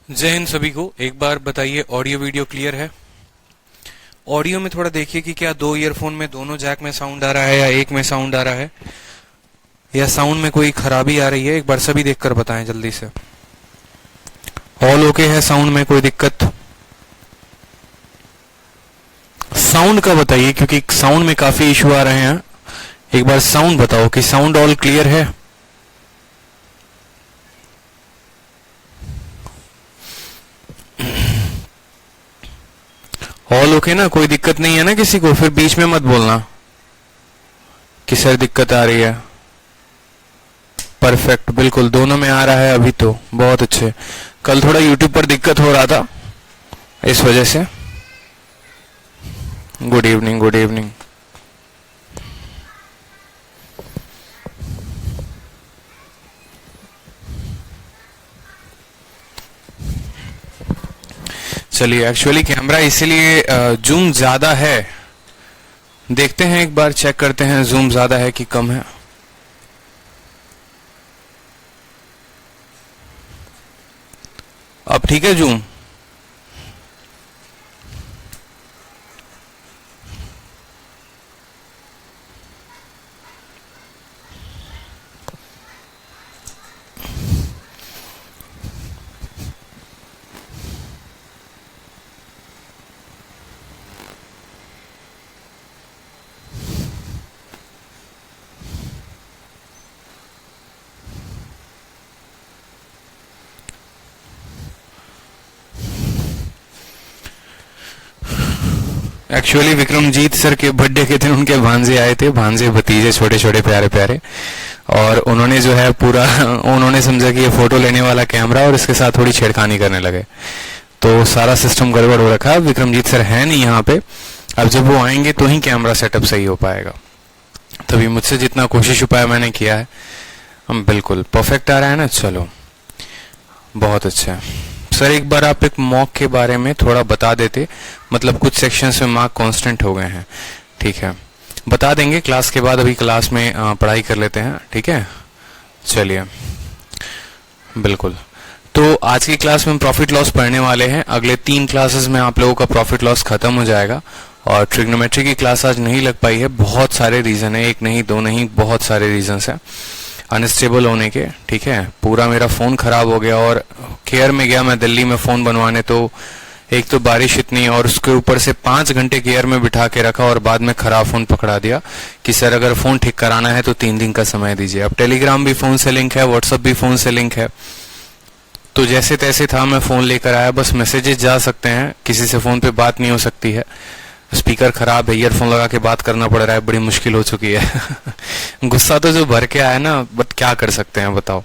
जय हिंद सभी को। एक बार बताइए, ऑडियो वीडियो क्लियर है? ऑडियो में थोड़ा देखिए कि क्या दो ईयरफोन में दोनों जैक में साउंड आ रहा है या एक में साउंड आ रहा है, या साउंड में कोई खराबी आ रही है। एक बार सभी देखकर बताएं जल्दी से। ऑल ओके है? साउंड में कोई दिक्कत? साउंड का बताइए, क्योंकि साउंड में काफी इशू आ रहे हैं। एक बार साउंड बताओ कि साउंड ऑल क्लियर है। ऑल ओके ना? कोई दिक्कत नहीं है ना किसी को? फिर बीच में मत बोलना कि सर दिक्कत आ रही है। परफेक्ट, बिल्कुल दोनों में आ रहा है अभी तो। बहुत अच्छे। कल थोड़ा यूट्यूब पर दिक्कत हो रहा था, इस वजह से। Good evening, good evening. चलिए, एक्चुअली कैमरा इसीलिए जूम ज्यादा है। देखते हैं, एक बार चेक करते हैं जूम ज्यादा है कि कम है। अब ठीक है जूम? एक्चुअली विक्रमजीत सर के बर्थडे के दिन उनके भांजे आए थे, भांजे भतीजे छोटे छोटे प्यारे प्यारे, और उन्होंने जो है पूरा उन्होंने समझा कि ये फोटो लेने वाला कैमरा, और इसके साथ थोड़ी छेड़खानी करने लगे। तो सारा सिस्टम गड़बड़ हो रखा है। विक्रमजीत सर है नहीं यहाँ पे। अब जब वो आएंगे तो ही कैमरा सेटअप सही हो पाएगा। तभी मुझसे जितना कोशिश हो पाया मैंने किया है। हम बिल्कुल परफेक्ट आ रहा है ना? चलो बहुत अच्छा है। सर एक बार आप एक मॉक के बारे में थोड़ा बता देते, मतलब कुछ सेक्शंस में मार्क कांस्टेंट हो गए हैं। ठीक है, बता देंगे क्लास के बाद। अभी क्लास में पढ़ाई कर लेते हैं, ठीक है? चलिए, बिल्कुल। तो आज की क्लास में हम प्रॉफिट लॉस पढ़ने वाले हैं। अगले 3 क्लासेस में आप लोगों का प्रॉफिट लॉस खत्म हो जाएगा। और ट्रिग्नोमेट्री की क्लास आज नहीं लग पाई है, बहुत सारे रीजन है, एक नहीं दो नहीं, बहुत सारे रीजंस हैं अनस्टेबल होने के। ठीक है, पूरा मेरा फोन खराब हो गया, और केयर में गया मैं दिल्ली में फोन बनवाने, तो एक तो बारिश इतनी, और उसके ऊपर से 5 घंटे केयर में बिठा के रखा, और बाद में खराब फोन पकड़ा दिया कि सर अगर फोन ठीक कराना है तो 3 दिन का समय दीजिए। अब टेलीग्राम भी फोन से लिंक है, व्हाट्सएप भी फोन से लिंक है, तो जैसे तैसे था मैं फोन लेकर आया। बस मैसेजेस जा सकते हैं, किसी से फोन पे बात नहीं हो सकती है। स्पीकर खराब है, ईयरफोन लगा के बात करना पड़ रहा है, बड़ी मुश्किल हो चुकी है। गुस्सा तो जो भर के आया ना, बट क्या कर सकते हैं बताओ।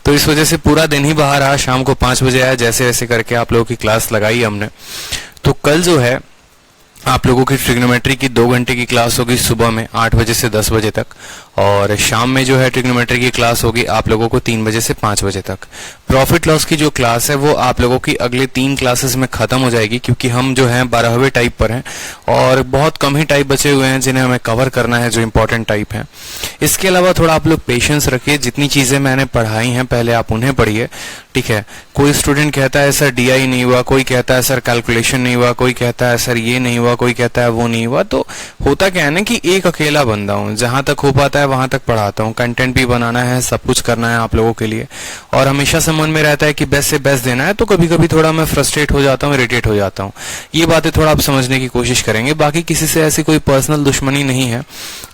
तो इस वजह से पूरा दिन ही बाहर रहा, शाम को 5 बजे आया, जैसे वैसे करके आप लोगों की क्लास लगाई हमने। तो कल जो है आप लोगों की ट्रिग्नोमेट्री की 2 घंटे की क्लास होगी, सुबह में 8 बजे से 10 बजे तक, और शाम में जो है ट्रिग्नोमेट्री की क्लास होगी आप लोगों को 3 बजे से 5 बजे तक। प्रॉफिट लॉस की जो क्लास है वो आप लोगों की अगले 3 क्लासेस में खत्म हो जाएगी, क्योंकि हम जो है 12वें टाइप पर हैं, और बहुत कम ही टाइप बचे हुए हैं जिन्हें हमें कवर करना है, जो इंपॉर्टेंट टाइप है। इसके अलावा थोड़ा आप लोग पेशेंस रखिए, जितनी चीजें मैंने पढ़ाई हैं पहले आप उन्हें पढ़िए। ठीक है, कोई स्टूडेंट कहता है सर डीआई नहीं हुआ, कोई कहता है सर कैलकुलेशन नहीं हुआ, कोई कहता है सर ये नहीं हुआ, कोई कहता है वो नहीं हुआ। तो होता क्या है ना कि एक अकेला बंदा हूं, जहां तक हो पाता है वहां तक पढ़ाता हूं। कंटेंट भी बनाना है, सब कुछ करना है आप लोगों के लिए, और हमेशा से मन में रहता है कि बेस्ट से बेस्ट देना है। तो कभी कभी थोड़ा मैं फ्रस्ट्रेट हो जाता हूँ, इरिटेट हो जाता हूँ। ये बातें थोड़ा आप समझने की कोशिश करेंगे। बाकी किसी से ऐसी कोई पर्सनल दुश्मनी नहीं है,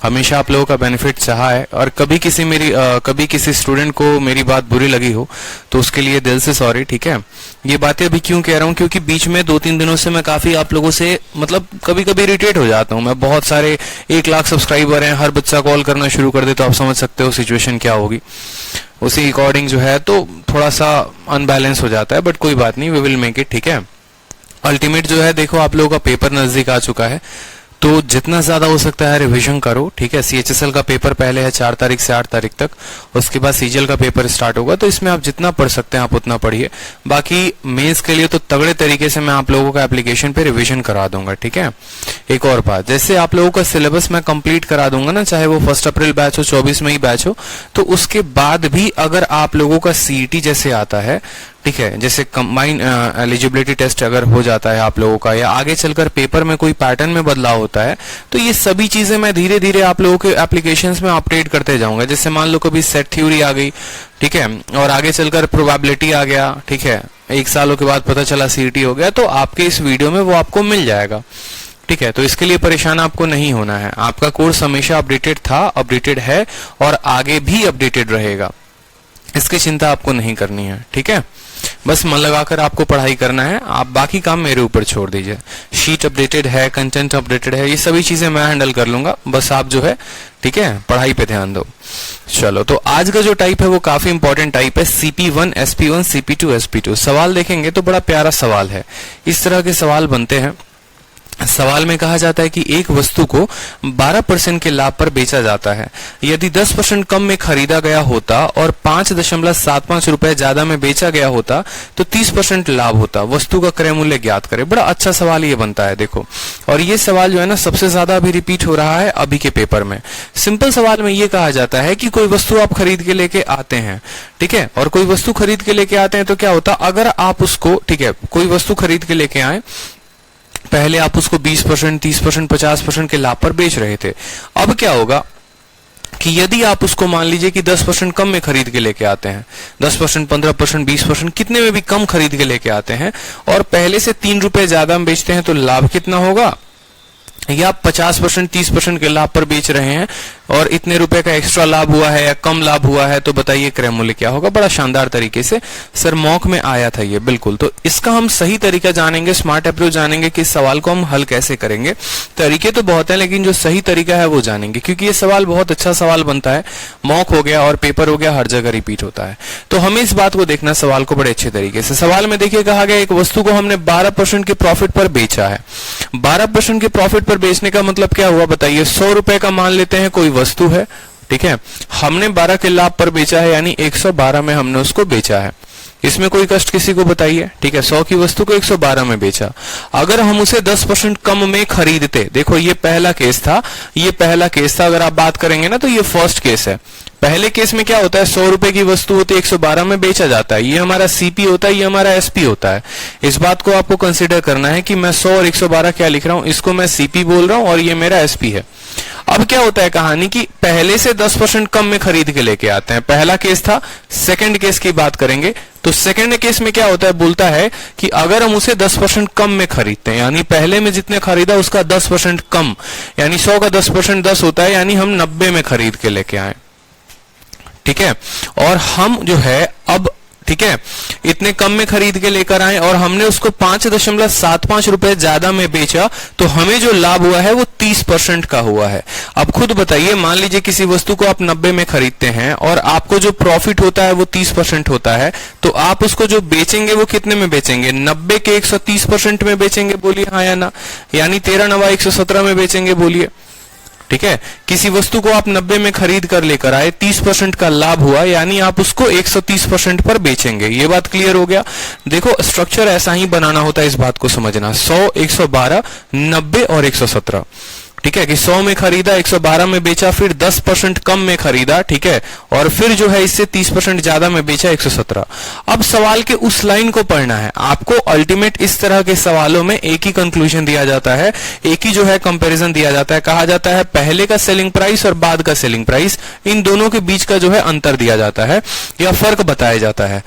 हमेशा आप लोगों का बेनिफिट चाहा है। और कभी किसी स्टूडेंट को मेरी बात बुरी लगी हो तो उसके लिए दिल से सॉरी। ठीक है, ये बातें अभी क्यों कह रहा हूँ, क्योंकि बीच में 2-3 दिनों से मैं काफी आप लोगों से मतलब कभी कभी इरिटेट हो जाता हूँ। मैं बहुत सारे 1 लाख सब्सक्राइबर हैं, हर बच्चा कॉल करना शुरू कर दे, तो आप समझ सकते हो सिचुएशन क्या होगी। उसी अकॉर्डिंग जो है तो थोड़ा सा अनबैलेंस हो जाता है, बट कोई बात नहीं, वी विल मेक इट। ठीक है, अल्टीमेट जो है देखो आप लोगों का पेपर नजदीक आ चुका है, तो जितना ज्यादा हो सकता है रिवीजन करो। ठीक है, सीएचएसएल का पेपर पहले है 4 तारीख से 8 तारीख तक, उसके बाद सीजीएल का पेपर स्टार्ट होगा, तो इसमें आप जितना पढ़ सकते हैं आप उतना पढ़िए। बाकी मेंस के लिए तो तगड़े तरीके से मैं आप लोगों का एप्लीकेशन पे रिवीजन करा दूंगा। ठीक है, एक और बात, जैसे आप लोगों का सिलेबस मैं कंप्लीट करा दूंगा ना, चाहे वो 1 अप्रैल बैच हो, 24 मई बैच हो, तो उसके बाद भी अगर आप लोगों का सीईटी जैसे आता है, ठीक है, जैसे कंबाइन एलिजिबिलिटी टेस्ट अगर हो जाता है आप लोगों का, या आगे चलकर पेपर में कोई पैटर्न में बदलाव होता है, तो ये सभी चीजें मैं धीरे धीरे आप लोगों के एप्लीकेशंस में अपडेट करते जाऊंगा। जैसे मान लो कभी सेट थ्योरी आ गई, ठीक है, और आगे चलकर प्रोबेबिलिटी आ गया, ठीक है, 1 सालों के बाद पता चला सीईटी हो गया, तो आपके इस वीडियो में वो आपको मिल जाएगा। ठीक है, तो इसके लिए परेशान आपको नहीं होना है। आपका कोर्स हमेशा अपडेटेड था, अपडेटेड है और आगे भी अपडेटेड रहेगा, इसकी चिंता आपको नहीं करनी है। ठीक है, बस मन लगाकर आपको पढ़ाई करना है, आप बाकी काम मेरे ऊपर छोड़ दीजिए। शीट अपडेटेड है, कंटेंट अपडेटेड है, ये सभी चीजें मैं हैंडल कर लूंगा, बस आप जो है, ठीक है, पढ़ाई पे ध्यान दो। चलो, तो आज का जो टाइप है वो काफी इंपॉर्टेंट टाइप है, CP1 SP1 CP2 SP2। सवाल देखेंगे तो बड़ा प्यारा सवाल है, इस तरह के सवाल बनते हैं। सवाल में कहा जाता है कि एक वस्तु को 12% के लाभ पर बेचा जाता है। यदि 10% कम में खरीदा गया होता और 5.75 रुपए ज्यादा में बेचा गया होता तो 30% लाभ होता। वस्तु का क्रय मूल्य ज्ञात करें। बड़ा अच्छा सवाल ये बनता है, देखो। और ये सवाल जो है ना, सबसे ज्यादा अभी रिपीट हो रहा है अभी के पेपर में। सिंपल सवाल में ये कहा जाता है कि कोई वस्तु आप खरीद के लेके आते हैं, ठीक है, और कोई वस्तु खरीद के लेके आते हैं तो क्या होता, अगर आप उसको, ठीक है, कोई वस्तु खरीद के लेके आए, पहले आप उसको 20%, 30%, 50% के लाभ पर बेच रहे थे। अब क्या होगा कि यदि आप उसको मान लीजिए कि 10% कम में खरीद के लेके आते हैं, 10%, 15%, 20%, कितने में भी कम खरीद के लेके आते हैं, और पहले से 3 रुपए ज्यादा में बेचते हैं, तो लाभ कितना होगा? या 50%, 30% के लाभ पर बेच रहे हैं और इतने रुपए का एक्स्ट्रा लाभ हुआ है या कम लाभ हुआ है, तो बताइए क्रय मूल्य क्या होगा? बड़ा शानदार तरीके से सर मॉक में आया था ये, बिल्कुल। तो इसका हम सही तरीका जानेंगे, स्मार्ट अप्रोच जानेंगे कि इस सवाल को हम हल कैसे करेंगे। तरीके तो बहुत है, लेकिन जो सही तरीका है वो जानेंगे, क्योंकि ये सवाल बहुत अच्छा सवाल बनता है। मॉक हो गया और पेपर हो गया, हर जगह रिपीट होता है। तो हमें इस बात को देखना, सवाल को बड़े अच्छे तरीके से। सवाल में देखिए, कहा गया एक वस्तु को हमने 12% के प्रॉफिट पर बेचा है। 12% के प्रॉफिट पर बेचने का मतलब क्या हुआ बताइए? 100 रुपए का मान लेते हैं कोई वस्तु है, ठीक है, हमने 12 के लाभ पर बेचा है, यानी 112 में हमने उसको बेचा है। इसमें कोई कष्ट किसी को बताइए, ठीक है। 100 की वस्तु को 112 में बेचा। अगर हम उसे 10% कम में खरीदते, देखो ये पहला केस था, ये पहला केस था। अगर आप बात करेंगे ना तो ये फर्स्ट केस है। पहले केस में क्या होता है, 100 रुपए की वस्तु होती है, 112 में बेचा जाता है। ये हमारा CP होता है, ये हमारा SP होता है। इस बात को आपको कंसीडर करना है कि मैं 100 और 112 क्या लिख रहा हूं, इसको मैं CP बोल रहा हूं और ये मेरा SP है। अब क्या होता है कहानी की, पहले से 10% कम में खरीद के लेके आते हैं। पहला केस था। सेकंड केस की बात करेंगे तो सेकंड केस में क्या होता है, बोलता है कि अगर हम उसे 10% कम में खरीदते हैं, यानी पहले में जितने खरीदा उसका 10% कम, यानी 100 का 10% 10 होता है, यानी हम 90 में खरीद के लेके आए, ठीक है। और हम जो है अब, ठीक है, इतने कम में खरीद के लेकर आए और हमने उसको 5.75 रुपए ज्यादा में बेचा, तो हमें जो लाभ हुआ है वो 30% का हुआ है। अब खुद बताइए, मान लीजिए किसी वस्तु को आप 90 में खरीदते हैं और आपको जो प्रॉफिट होता है वो 30% होता है, तो आप उसको जो बेचेंगे वो कितने में बेचेंगे? 90 के 130% में बेचेंगे, बोलिए हाँ या ना? यानी 13 9 117 में बेचेंगे, बोलिए, ठीक है। किसी वस्तु को आप 90 में खरीद कर लेकर आए, 30% का लाभ हुआ, यानी आप उसको 130% पर बेचेंगे। ये बात क्लियर हो गया। देखो स्ट्रक्चर ऐसा ही बनाना होता है, इस बात को समझना। 100, 112, 90 और 117, ठीक है, कि 100 में खरीदा, 112 में बेचा, फिर 10% कम में खरीदा, ठीक है, और फिर जो है इससे 30% ज्यादा में बेचा, 117। अब सवाल के उस लाइन को पढ़ना है आपको। अल्टीमेट इस तरह के सवालों में एक ही कंक्लूजन दिया जाता है, एक ही जो है कंपैरिजन दिया जाता है। कहा जाता है पहले का सेलिंग प्राइस और बाद का सेलिंग प्राइस, इन दोनों के बीच का जो है अंतर दिया जाता है या फर्क बताया जाता है।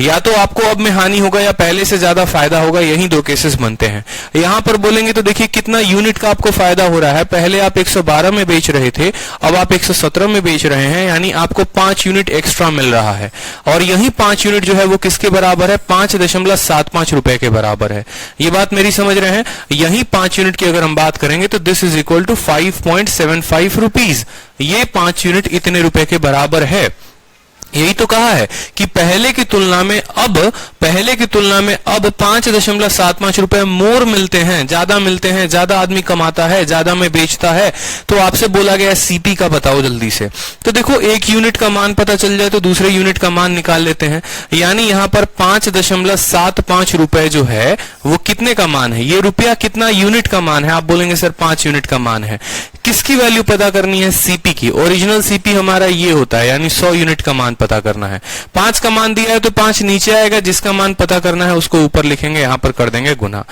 या तो आपको अब में हानि होगा या पहले से ज्यादा फायदा होगा, यही दो केसेस बनते हैं। यहां पर बोलेंगे तो देखिए कितना यूनिट का आपको फायदा हो रहा है। पहले आप 112 में बेच रहे थे, अब आप 117 में बेच रहे हैं, यानी आपको 5 यूनिट एक्स्ट्रा मिल रहा है। और यही 5 यूनिट जो है वो किसके बराबर है? 5.75 रुपए के बराबर है। ये बात मेरी समझ रहे हैं? यही 5 यूनिट की अगर हम बात करेंगे तो this is equal to 5.75 rupees. ये 5 यूनिट इतने रुपए के बराबर है। यही तो कहा है कि पहले की तुलना में अब 5.75 रुपए मोर मिलते हैं, ज्यादा मिलते हैं, ज्यादा आदमी कमाता है, ज्यादा में बेचता है। तो आपसे बोला गया CP का बताओ जल्दी से। तो देखो एक यूनिट का मान पता चल जाए तो दूसरे यूनिट का मान निकाल लेते हैं। यानी यहां पर 5.75 रुपए जो है वो कितने का मान है? ये रुपया कितना यूनिट का मान है? आप बोलेंगे सर 5 यूनिट का मान है। किसकी वैल्यू पता करनी है? सीपी की। ओरिजिनल सीपी हमारा ये होता है, यानी 100 यूनिट का मान पता करना है। 5 का मान दिया है तो 5 नीचे आएगा, जिसका मान पता करना है उसको ऊपर लिखेंगे, यहां पर कर देंगे गुना।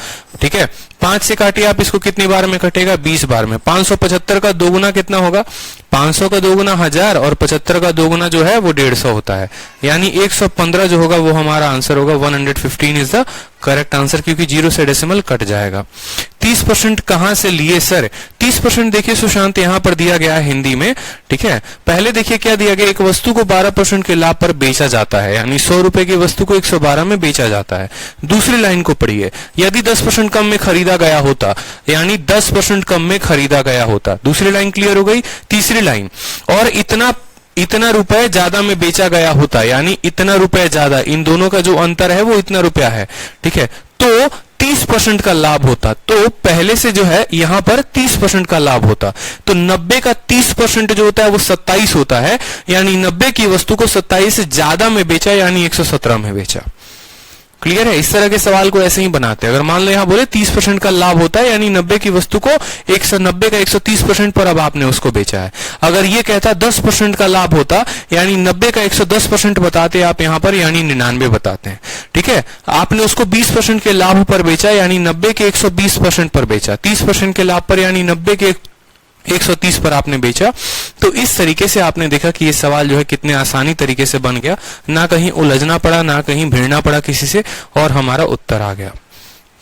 ठीक है, 5 से काटिए आप इसको, कितनी बार में कटेगा? 20 बार में। 575 का दोगुना कितना होगा? 500 का दोगुना 1000 और 75 का दोगुना जो है वो 150 होता है, यानी 115 जो होगा वो हमारा आंसर होगा। 115 इज द करेक्ट आंसर, क्योंकि 0 से डेसिमल कट जाएगा। 30% कहां से लिए सर? 30% देखिए सुशांत, यहां पर दिया गया है हिंदी में। ठीक है, पहले देखिए क्या दिया गया, एक वस्तु को 12% के लाभ पर बेचा जाता है, यानी 100 रुपए की वस्तु को 112 में बेचा जाता है। दूसरी लाइन को पढ़िए, यदि 10% कम में खरीदा गया होता, यानी 10% कम में खरीदा गया होता। दूसरी लाइन क्लियर हो गई। तीसरी लाइन, और इतना रुपए ज्यादा में बेचा गया होता, यानी इतना रुपए ज्यादा, इन दोनों का जो अंतर है वो इतना रुपया है। ठीक है, तो 30% का लाभ होता, तो पहले से जो है यहां पर 30% का लाभ होता, तो 90 का 30% जो होता है वो 27 होता है, यानी 90 की वस्तु को 27 से ज्यादा में बेचा, यानी 117 में बेचा। क्लियर है? इस तरह के सवाल को ऐसे ही बनाते हैं। अगर मान लो यहां बोले 30% का लाभ होता है, यानी 90 की वस्तु को 190 का 130% पर अब आपने उसको बेचा है। अगर ये कहता 10% का लाभ होता, यानी 90 का 110% बताते आप यहां पर, यानी 99 बताते हैं। ठीक है, आपने उसको 20% के लाभ पर बेचा, यानी 90 के 120% पर बेचा। 30% के लाभ पर, यानी 90 के 130 पर आपने बेचा। तो इस तरीके से आपने देखा कि ये सवाल जो है कितने आसानी तरीके से बन गया, ना कहीं उलझना पड़ा, ना कहीं भिड़ना पड़ा किसी से, और हमारा उत्तर आ गया।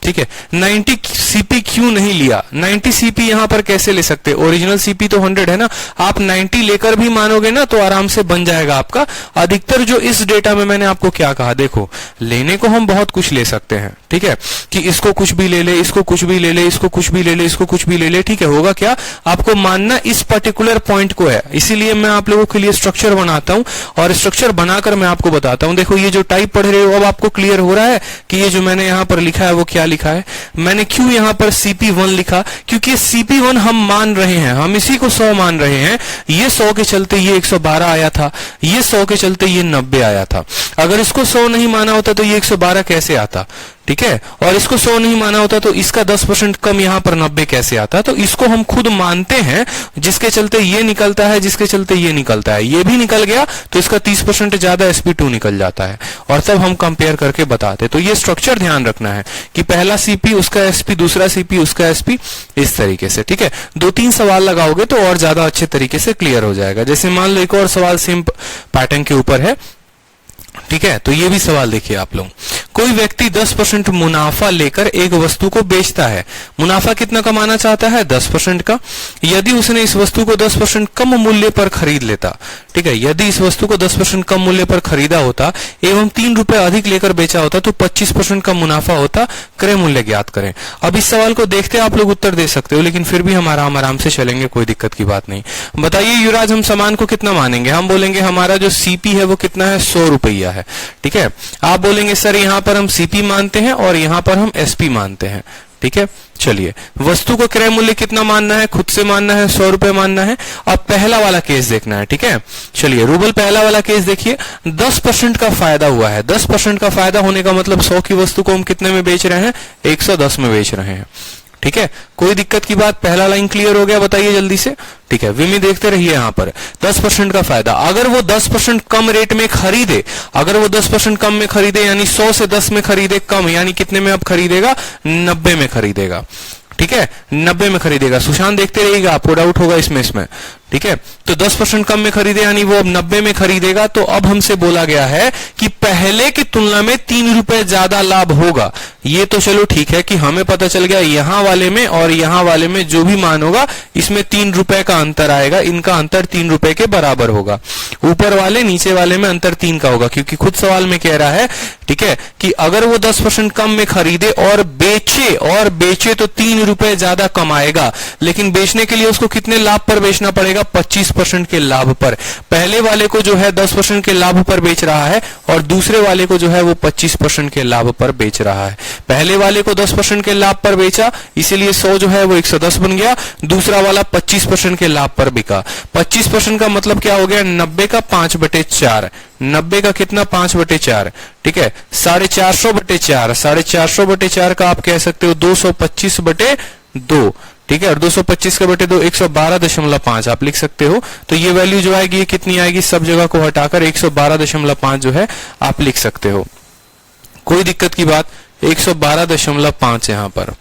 ठीक है, 90 सीपी क्यों नहीं लिया? 90 सीपी यहां पर कैसे ले सकते? ओरिजिनल सीपी तो 100 है ना, आप 90 लेकर भी मानोगे ना तो आराम से बन जाएगा आपका। अधिकतर जो इस डेटा में मैंने आपको क्या कहा, देखो लेने को हम बहुत कुछ ले सकते हैं। ठीक है, कि इसको कुछ भी ले ले, इसको कुछ भी ले ले, इसको कुछ भी ले ले, इसको कुछ भी ले ले। ठीक है, होगा क्या, आपको मानना इस पर्टिकुलर पॉइंट को है। इसीलिए मैं आप लोगों के लिए स्ट्रक्चर बनाता हूं, और स्ट्रक्चर बनाकर मैं आपको बताता हूं। देखो ये जो टाइप पढ़ रहे हो, अब आपको क्लियर हो रहा है कि ये जो मैंने यहां पर लिखा है वो क्या लिखा है। मैंने क्यों यहां पर CP1 लिखा, क्योंकि CP1 हम मान रहे हैं, हम इसी को 100 मान रहे हैं। ये 100 के चलते ये 112 आया था, ये 100 के चलते ये 90 आया था। अगर इसको 100 नहीं माना होता तो ये 112 कैसे आता? ठीक है, और इसको 100 नहीं माना होता तो इसका 10% कम यहां पर 90 कैसे आता? तो इसको हम खुद मानते हैं, जिसके चलते ये निकलता है, जिसके चलते ये निकलता है। ये भी निकल गया तो इसका 30% ज्यादा SP2 निकल जाता है, और तब हम कंपेयर करके बताते। तो ये स्ट्रक्चर ध्यान रखना है कि पहला CP उसका SP, दूसरा CP उसका SP, इस तरीके से। ठीक है, 2-3 सवाल लगाओगे तो और ज्यादा अच्छे तरीके से क्लियर हो जाएगा। जैसे मान लो एक और सवाल सेम पैटर्न के ऊपर है। ठीक है, तो ये भी सवाल देखिए आप लोग। कोई व्यक्ति 10% मुनाफा लेकर एक वस्तु को बेचता है। मुनाफा कितना कमाना चाहता है? 10% का। यदि उसने इस वस्तु को 10% कम मूल्य पर खरीद लेता, ठीक है, यदि इस वस्तु को 10% कम मूल्य पर खरीदा होता एवं 3 रुपए अधिक लेकर बेचा होता तो 25% का मुनाफा होता। क्रय मूल्य ज्ञात करें। अब इस सवाल को देखते आप लोग उत्तर दे सकते हो, लेकिन फिर भी हम आराम से चलेंगे, कोई दिक्कत की बात नहीं। बताइए युवराज, हम सामान को कितना मानेंगे? हम बोलेंगे हमारा जो CP है वो कितना है? 100 रुपया है। ठीक है, आप बोलेंगे सर यहां पर हम CP मानते हैं और यहां पर हम SP मानते हैं। ठीक है, चलिए वस्तु को क्रय मूल्य कितना मानना है? खुद से मानना है, 100 रुपए मानना है। अब पहला वाला केस देखना है। ठीक है, चलिए रूबल पहला वाला केस देखिए। 10% का फायदा हुआ है। 10% का फायदा होने का मतलब 100 की वस्तु को हम कितने में बेच रहे हैं? 110 में बेच रहे हैं। ठीक है, कोई दिक्कत की बात? पहला लाइन क्लियर हो गया? बताइए जल्दी से। ठीक है, विमी देखते रहिए। यहां पर 10% का फायदा, अगर वो 10% कम रेट में खरीदे, अगर वो 10% कम में खरीदे, यानी 100 से 10 में खरीदे कम, यानी कितने में अब खरीदेगा? 90 में खरीदेगा। ठीक है, 90 में खरीदेगा। सुशांत देखते रहिएगा, आपको डाउट होगा इसमें। ठीक है, तो 10% कम में खरीदे, यानी वो अब 90 में खरीदेगा। तो अब हमसे बोला गया है कि पहले की तुलना में 3 रुपए ज्यादा लाभ होगा। ये तो चलो ठीक है कि हमें पता चल गया यहां वाले में और यहां वाले में जो भी मान होगा इसमें 3 रुपए का अंतर आएगा। इनका अंतर 3 रुपए के बराबर होगा। ऊपर वाले नीचे वाले में अंतर 3 का होगा, क्योंकि खुद सवाल में कह रहा है, ठीक है, कि अगर वो 10% कम में खरीदे और बेचे तो 3 रुपए ज्यादा कमाएगा। लेकिन बेचने के लिए उसको कितने लाभ पर बेचना पड़ेगा? 25% के लाभ पर। पहले वाले को जो है 10% के लाभ पर बेच रहा है और दूसरे वाले को जो है वो 25% के लाभ पर बेच रहा है। पहले वाले को 10% के लाभ पर बेचा, इसीलिए 100 जो है वो 110 बन गया। दूसरा वाला 25% के लाभ पर बिका। 25% का मतलब क्या हो गया? 90 का 5/4। 90 का कितना? 5/4। ठीक है, 450/4। 450/4 का आप कह सकते हो 225/2। ठीक है, और 225 के बटे 2 112.5 आप लिख सकते हो। तो ये वैल्यू जो आएगी ये कितनी आएगी, सब जगह को हटाकर 112.5 जो है आप लिख सकते हो। कोई दिक्कत की बात, 112.5 यहाँ पर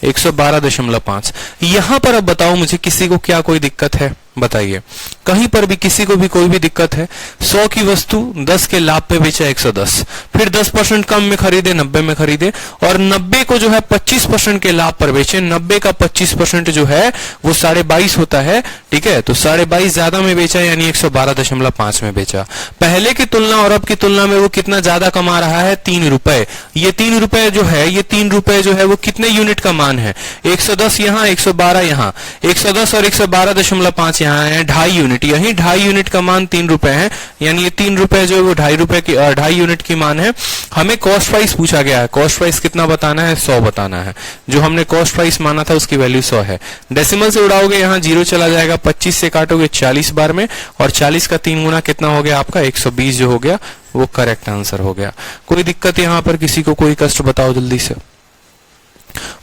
112.5। यहां पर अब बताओ मुझे, किसी को क्या कोई दिक्कत है बताइए, कहीं पर भी किसी को भी कोई भी दिक्कत है? 100 की वस्तु 10 के लाभ पे बेचा 110, फिर 10% कम में खरीदे 90 में खरीदे, और 90 को जो है 25% के लाभ पर बेचे। 90 का 25% जो है वो 22.5 होता है, ठीक है, तो 22.5 ज्यादा में बेचा, यानी 112.5 में बेचा। पहले की तुलना और अब की तुलना में वो कितना ज्यादा कमा रहा है, 3 रुपए। ये 3 रुपए जो है, ये 3 रुपए जो है वो कितने यूनिट का मान है, 110 यहाँ, 112 यहाँ, 110 और 112.5 यहाँ है 2.5 यूनिट, यही 2.5 यूनिट का मान 3 रुपए है, यानी ये 3 रुपए जो है वो 2.5 रुपए की 2.5 यूनिट की मान है। हमें कॉस्ट प्राइस पूछा गया है, कॉस्ट प्राइस कितना बताना है, 100 बताना है। जो हमने कॉस्ट प्राइस माना था उसकी वैल्यू 100 है। डेसिमल से उड़ाओगे, यहाँ 0 चला जाएगा, 25 से काटोगे 40 बार में, और 40 का 3 गुना कितना हो गया आपका, 120 जो हो गया वो करेक्ट आंसर हो गया। कोई दिक्कत यहाँ पर किसी को, कोई कष्ट बताओ जल्दी से।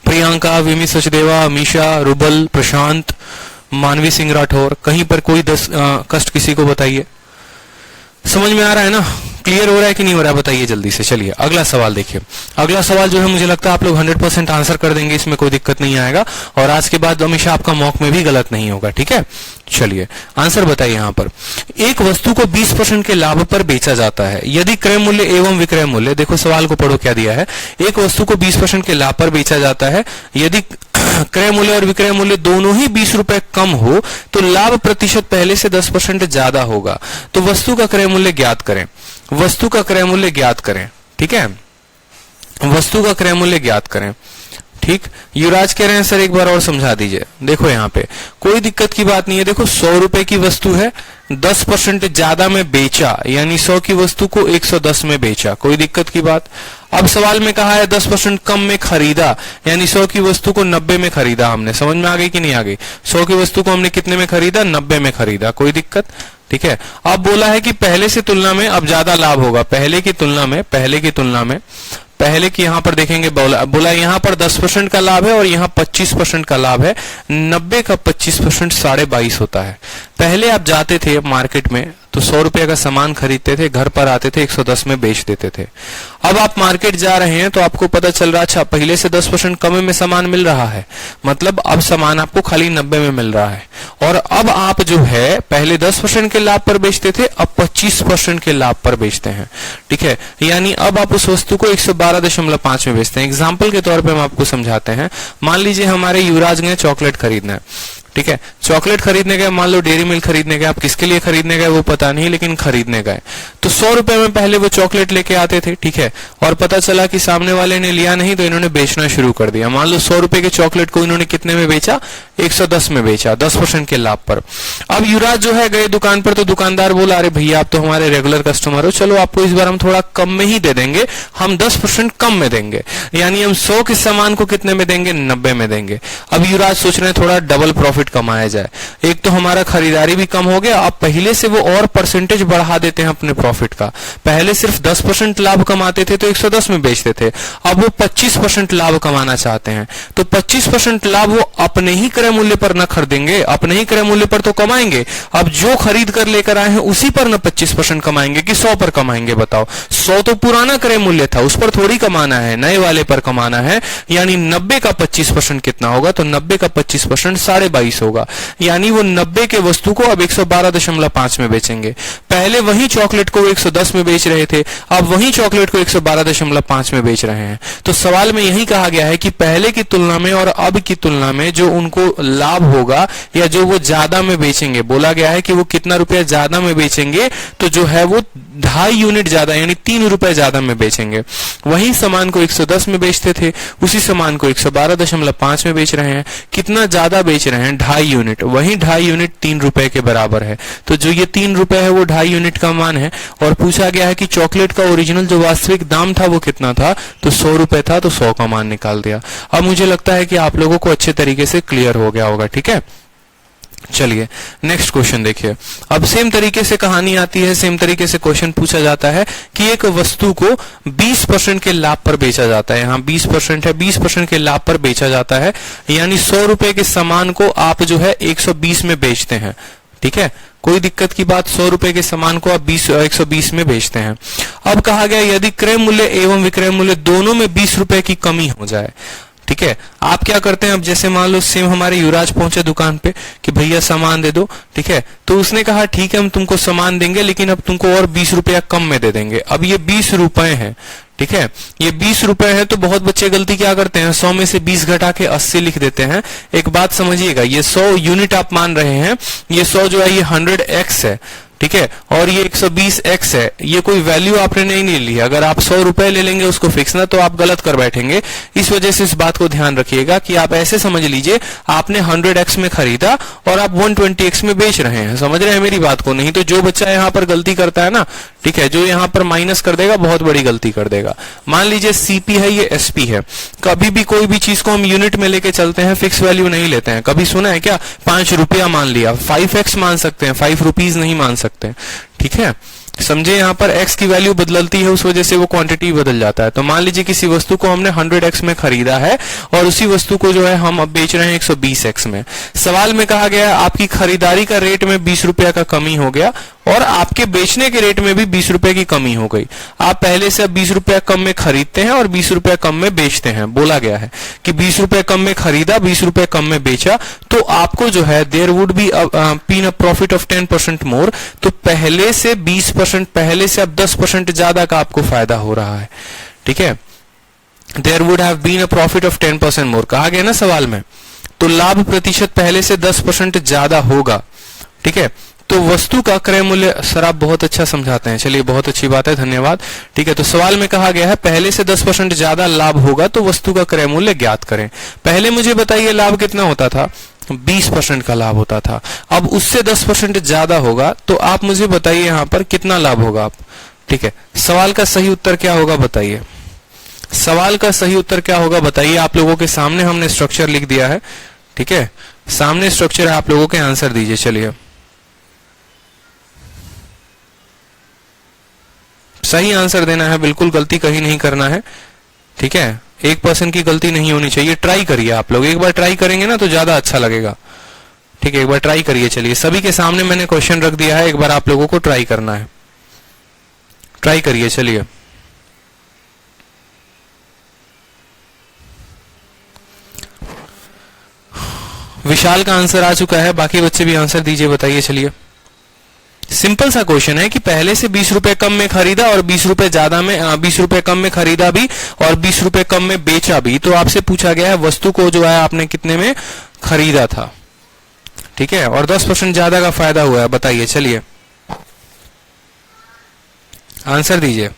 प्रियंका, विमी सचदेवा, अमीशा, रुबल, प्रशांत, मानवी सिंह राठौर, कहीं पर कोई कष्ट किसी को बताइए। समझ में आ रहा है ना, क्लियर हो रहा है कि नहीं हो रहा है, बताइए जल्दी से। चलिए अगला सवाल देखिए। अगला सवाल जो है मुझे लगता है आप लोग 100% आंसर कर देंगे, इसमें कोई दिक्कत नहीं आएगा, और आज के बाद हमेशा आपका मॉक में भी गलत नहीं होगा, ठीक है। चलिए आंसर बताइए। यहाँ पर एक वस्तु को 20% के लाभ पर बेचा जाता है यदि क्रय मूल्य एवं विक्रय मूल्य, देखो सवाल को पढ़ो क्या दिया है, एक वस्तु को 20% के लाभ पर बेचा जाता है यदि क्रय मूल्य और विक्रय मूल्य दोनों ही 20 रुपए कम हो तो लाभ प्रतिशत पहले से 10% ज्यादा होगा। तो वस्तु का क्रय मूल्य ज्ञात करें, वस्तु का क्रय मूल्य ज्ञात करें, ठीक है, वस्तु का क्रय मूल्य ज्ञात करें। ठीक, युवराज कह रहे हैं सर एक बार और समझा दीजिए। देखो यहाँ पे कोई दिक्कत की बात नहीं है, देखो 100 रुपए की वस्तु है, 10% ज्यादा में बेचा, यानी 100 की वस्तु को 110 में बेचा, कोई दिक्कत की बात। अब सवाल में कहा है 10% कम में खरीदा, यानी 100 की वस्तु को 90 में खरीदा हमने। समझ में आ गई कि नहीं आ गई? 100 की वस्तु को हमने कितने में खरीदा, 90 में खरीदा, कोई दिक्कत, ठीक है। अब बोला है कि पहले से तुलना में अब ज्यादा लाभ होगा, पहले की तुलना में, पहले की तुलना में, पहले की यहां पर देखेंगे, बोला यहां पर 10% का लाभ है और यहां 25% का लाभ है। 90 का 25% 22.5 होता है। पहले आप जाते थे मार्केट में तो 100 रुपए का सामान खरीदते थे, घर पर आते थे 110 में बेच देते थे। अब आप मार्केट जा रहे हैं तो आपको पता चल रहा, अच्छा पहले से 10% कम में सामान मिल रहा है, मतलब अब सामान आपको खाली 90 में मिल रहा है। और अब आप जो है पहले 10% के लाभ पर बेचते थे, अब 25% के लाभ पर बेचते हैं, ठीक है। यानी अब आप उस वस्तु को 112.5 में बेचते हैं। एग्जाम्पल के तौर पर हम आपको समझाते हैं। मान लीजिए हमारे युवराज ने चॉकलेट खरीदना है, ठीक है, चॉकलेट खरीदने गए, मान लो डेयरी मिल्क खरीदने गए, आप किसके लिए खरीदने गए वो पता नहीं, लेकिन खरीदने गए तो 100 रुपए में पहले वो चॉकलेट लेके आते थे, ठीक है, और पता चला कि सामने वाले ने लिया नहीं तो इन्होंने बेचना शुरू कर दिया। मान लो 100 रुपए के चॉकलेट को इन्होंने कितने में बेचा, 110 में बेचा, 10% के लाभ पर। अब युवराज जो है गए दुकान पर तो दुकानदार बोला, अरे भैया आप तो हमारे रेगुलर कस्टमर हो, चलो आपको इस बार हम थोड़ा कम में ही दे देंगे, हम 10% कम में देंगे, यानी हम 100 के सामान को कितने में देंगे, 90 में देंगे। अब युवराज सोच रहे हैं थोड़ा डबल प्रॉफिट कमाया जाए, एक तो हमारा खरीदारी भी कम हो गया, अब पहले से वो और परसेंटेज बढ़ा देते हैं अपने प्रॉफिट का। पहले सिर्फ 10% लाभ कमाते थे तो 110 में बेचते थे, अब वो 25% लाभ कमाना चाहते हैं तो 25% लाभ वो अपने ही क्रय मूल्य पर न खरीदेंगे, अपने ही क्रय मूल्य पर तो कमाएंगे, अब जो खरीद कर लेकर आए हैं उसी पर न 25% कमाएंगे कि 100 पर कमाएंगे, बताओ। 100 तो पुराना क्रय मूल्य था, उस पर थोड़ी कमाना है, नए वाले पर कमाना है, यानी 90 का 25% कितना होगा, तो 90 का 25% 22.5 होगा, यानी वो 90 के वस्तु को अब 112.5 में बेचेंगे। पहले वही चॉकलेट को 110 में बेच रहे थे, अब वही चॉकलेट को 112.5 में बेच रहे हैं। तो सवाल में यही कहा गया है कि पहले की तुलना में और अब की तुलना में जो उनको लाभ होगा या जो वो ज्यादा में बेचेंगे, बोला गया है कि वो कितना रुपया ज्यादा में बेचेंगे, तो जो है वो 2.5 यूनिट ज्यादा यानी 3 रुपए ज्यादा में बेचेंगे। वही सामान को 110 में बेचते थे, उसी सामान को 112.5 में बेच रहे हैं। कितना ज्यादा बेच रहे हैं, 2.5 यूनिट, वही 2.5 यूनिट 3 रुपए के बराबर है। तो जो ये 3 रुपए है वो 2.5 यूनिट का मान है। और पूछा गया है कि चॉकलेट का ओरिजिनल जो वास्तविक दाम था वो कितना था, तो 100 रुपए था, तो 100 का मान निकाल दिया। अब मुझे लगता है कि आप लोगों को अच्छे तरीके से क्लियर हो गया होगा, ठीक है। चलिए नेक्स्ट क्वेश्चन देखिए। अब सेम तरीके से कहानी आती है, सेम तरीके से क्वेश्चन पूछा जाता है कि एक वस्तु को 20% के लाभ पर बेचा जाता है। यहाँ 20% है, 20% के लाभ पर बेचा जाता है, यानी 100 रुपए के सामान को आप जो है 120 में बेचते हैं। ठीक है, कोई दिक्कत की बात, 100 रुपए के सामान को आप 120 में बेचते हैं। अब कहा गया यदि क्रय मूल्य एवं विक्रय मूल्य दोनों में 20 रुपए की कमी हो जाए। ठीक है, आप क्या करते हैं, अब जैसे मान लो सेम हमारे युवराज पहुंचे दुकान पे कि भैया सामान दे दो। ठीक है, तो उसने कहा ठीक है हम तुमको सामान देंगे, लेकिन अब तुमको और 20 रुपया कम में दे देंगे। अब ये 20 रुपए है। ठीक है, ये 20 रुपए है, तो बहुत बच्चे गलती क्या करते हैं, 100 में से 20 घटा के 80 लिख देते हैं। एक बात समझिएगा, ये 100 यूनिट आप मान रहे हैं, ये 100 जो है ये 100x है। ठीक है, और ये 120x है, ये कोई वैल्यू आपने नहीं ली है। अगर आप 100 रुपए ले लेंगे उसको फिक्स ना, तो आप गलत कर बैठेंगे। इस वजह से इस बात को ध्यान रखिएगा कि आप ऐसे समझ लीजिए आपने 100x में खरीदा और आप 120x में बेच रहे हैं। समझ रहे हैं मेरी बात को? नहीं तो जो बच्चा यहाँ पर गलती करता है ना, ठीक है, जो यहाँ पर माइनस कर देगा बहुत बड़ी गलती कर देगा। मान लीजिए सीपी है, ये एसपी है। कभी भी कोई भी चीज को हम यूनिट में लेके चलते हैं, फिक्स वैल्यू नहीं लेते हैं। कभी सुना है क्या 5 रुपया मान लिया? 5x मान सकते हैं, 5 रुपीज नहीं मान सकते। ठीक है, समझे, यहाँ पर x की वैल्यू बदलती है, उस वजह से वो क्वांटिटी बदल जाता है। तो मान लीजिए किसी वस्तु को हमने 100x में खरीदा है और उसी वस्तु को जो है हम अब बेच रहे हैं 120x में। सवाल में कहा गया आपकी खरीदारी का रेट में 20 रुपया का कमी हो गया और आपके बेचने के रेट में भी 20 रुपए की कमी हो गई। आप पहले से अब 20 रुपया कम में खरीदते हैं और 20 रुपया कम में बेचते हैं। बोला गया है कि 20 रुपए कम में खरीदा, 20 रुपए कम में बेचा, तो आपको जो है there would be been a profit of 10% more. तो पहले से 20%, पहले से अब 10% ज्यादा का आपको फायदा हो रहा है। ठीक है, there would have been a profit of 10% more कहा गया ना सवाल में, तो लाभ प्रतिशत पहले से 10% ज्यादा होगा। ठीक है, तो वस्तु का क्रय मूल्य, सर आप बहुत अच्छा समझाते हैं, चलिए बहुत अच्छी बात है, धन्यवाद। ठीक है, तो सवाल में कहा गया है पहले से 10% ज्यादा लाभ होगा तो वस्तु का क्रय मूल्य ज्ञात करें। पहले मुझे बताइए लाभ कितना होता था? 20% का लाभ होता था। अब उससे 10% ज्यादा होगा, तो आप मुझे बताइए यहाँ पर कितना लाभ होगा आप। ठीक है, सवाल का सही उत्तर क्या होगा बताइए? सवाल का सही उत्तर क्या होगा बताइए? आप लोगों के सामने हमने स्ट्रक्चर लिख दिया है। ठीक है, सामने स्ट्रक्चर है, आप लोगों के आंसर दीजिए। चलिए, सही आंसर देना है, बिल्कुल गलती कहीं नहीं करना है। ठीक है, 1% की गलती नहीं होनी चाहिए। ट्राई करिए, आप लोग एक बार ट्राई करेंगे ना तो ज्यादा अच्छा लगेगा। ठीक है, एक बार ट्राई करिए। चलिए, सभी के सामने मैंने क्वेश्चन रख दिया है, एक बार आप लोगों को ट्राई करना है। ट्राई करिए। चलिए, विशाल का आंसर आ चुका है, बाकी बच्चे भी आंसर दीजिए, बताइए। चलिए, सिंपल सा क्वेश्चन है कि पहले से 20 रुपए कम में खरीदा और 20 रुपए ज्यादा में 20 रुपए कम में खरीदा भी और 20 रुपए कम में बेचा भी। तो आपसे पूछा गया है वस्तु को जो है आपने कितने में खरीदा था। ठीक है, और 10% ज्यादा का फायदा हुआ है, बताइए। चलिए, आंसर दीजिए।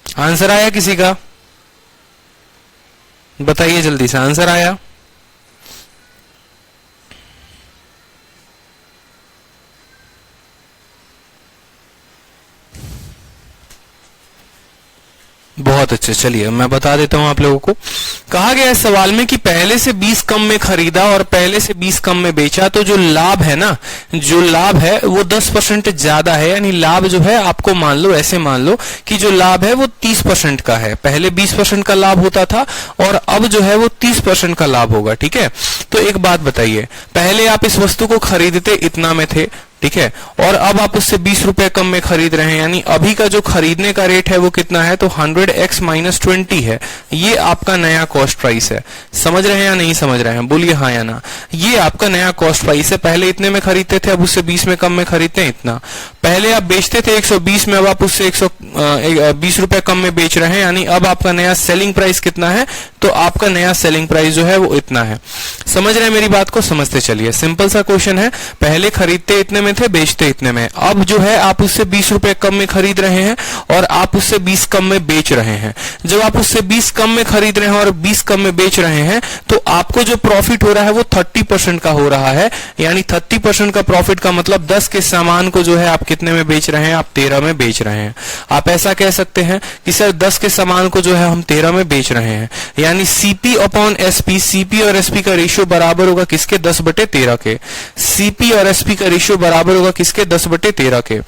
आंसर आया किसी का? बताइए जल्दी से, आंसर आया? बहुत अच्छे, चलिए मैं बता देता हूं आप लोगों को। कहा गया है सवाल में कि पहले से 20 कम में खरीदा और पहले से 20 कम में बेचा, तो जो लाभ है ना, जो लाभ है वो 10% ज्यादा है। यानी लाभ जो है आपको मान लो, ऐसे मान लो कि जो लाभ है वो 30% का है। पहले 20% का लाभ होता था और अब जो है वो 30% का लाभ होगा। ठीक है, तो एक बात बताइए, पहले आप इस वस्तु को खरीदते इतना में थे, ठीक है, और अब आप उससे 20 रुपए कम में खरीद रहे हैं, यानी अभी का जो खरीदने का रेट है वो कितना है? तो 100x - 20 है। ये आपका नया कॉस्ट प्राइस है। समझ रहे हैं या नहीं समझ रहे हैं? बोलिए हाँ या ना। ये आपका नया कॉस्ट प्राइस है। पहले इतने में खरीदते थे, अब उससे 20 में कम में खरीदते हैं इतना। पहले आप बेचते थे 120 में, अब आप उससे 120 रुपए कम में बेच रहे हैं, यानी अब आपका नया सेलिंग प्राइस कितना है? तो आपका नया सेलिंग प्राइस जो है वो इतना है। समझ रहे हैं मेरी बात को? समझते चलिए, सिंपल सा क्वेश्चन है। पहले खरीदते इतने में थे, बेचते इतने में, अब जो है आप उससे 20 रुपए कम में खरीद रहे हैं और आप उससे 20 कम में बेच रहे हैं। जब आप उससे 20 कम में खरीद रहे हैं और 20 कम में बेच रहे हैं, तो आपको जो प्रॉफिट हो रहा है वो 30% का हो रहा है। यानी 30% का प्रॉफिट का मतलब 10 के सामान को जो है आप कितने कितने में बेच रहे हैं, आप 13 में बेच रहे हैं। आप ऐसा कह सकते हैं कि सर 10 के सामान को जो है हम 13 में बेच रहे हैं, यानी सीपी अपॉन एसपी, सीपी और एसपी का रेशियो बराबर होगा किसके, 10/13 के। सीपी और एसपी का रेशियो बराबर होगा किसके, 10/13 के।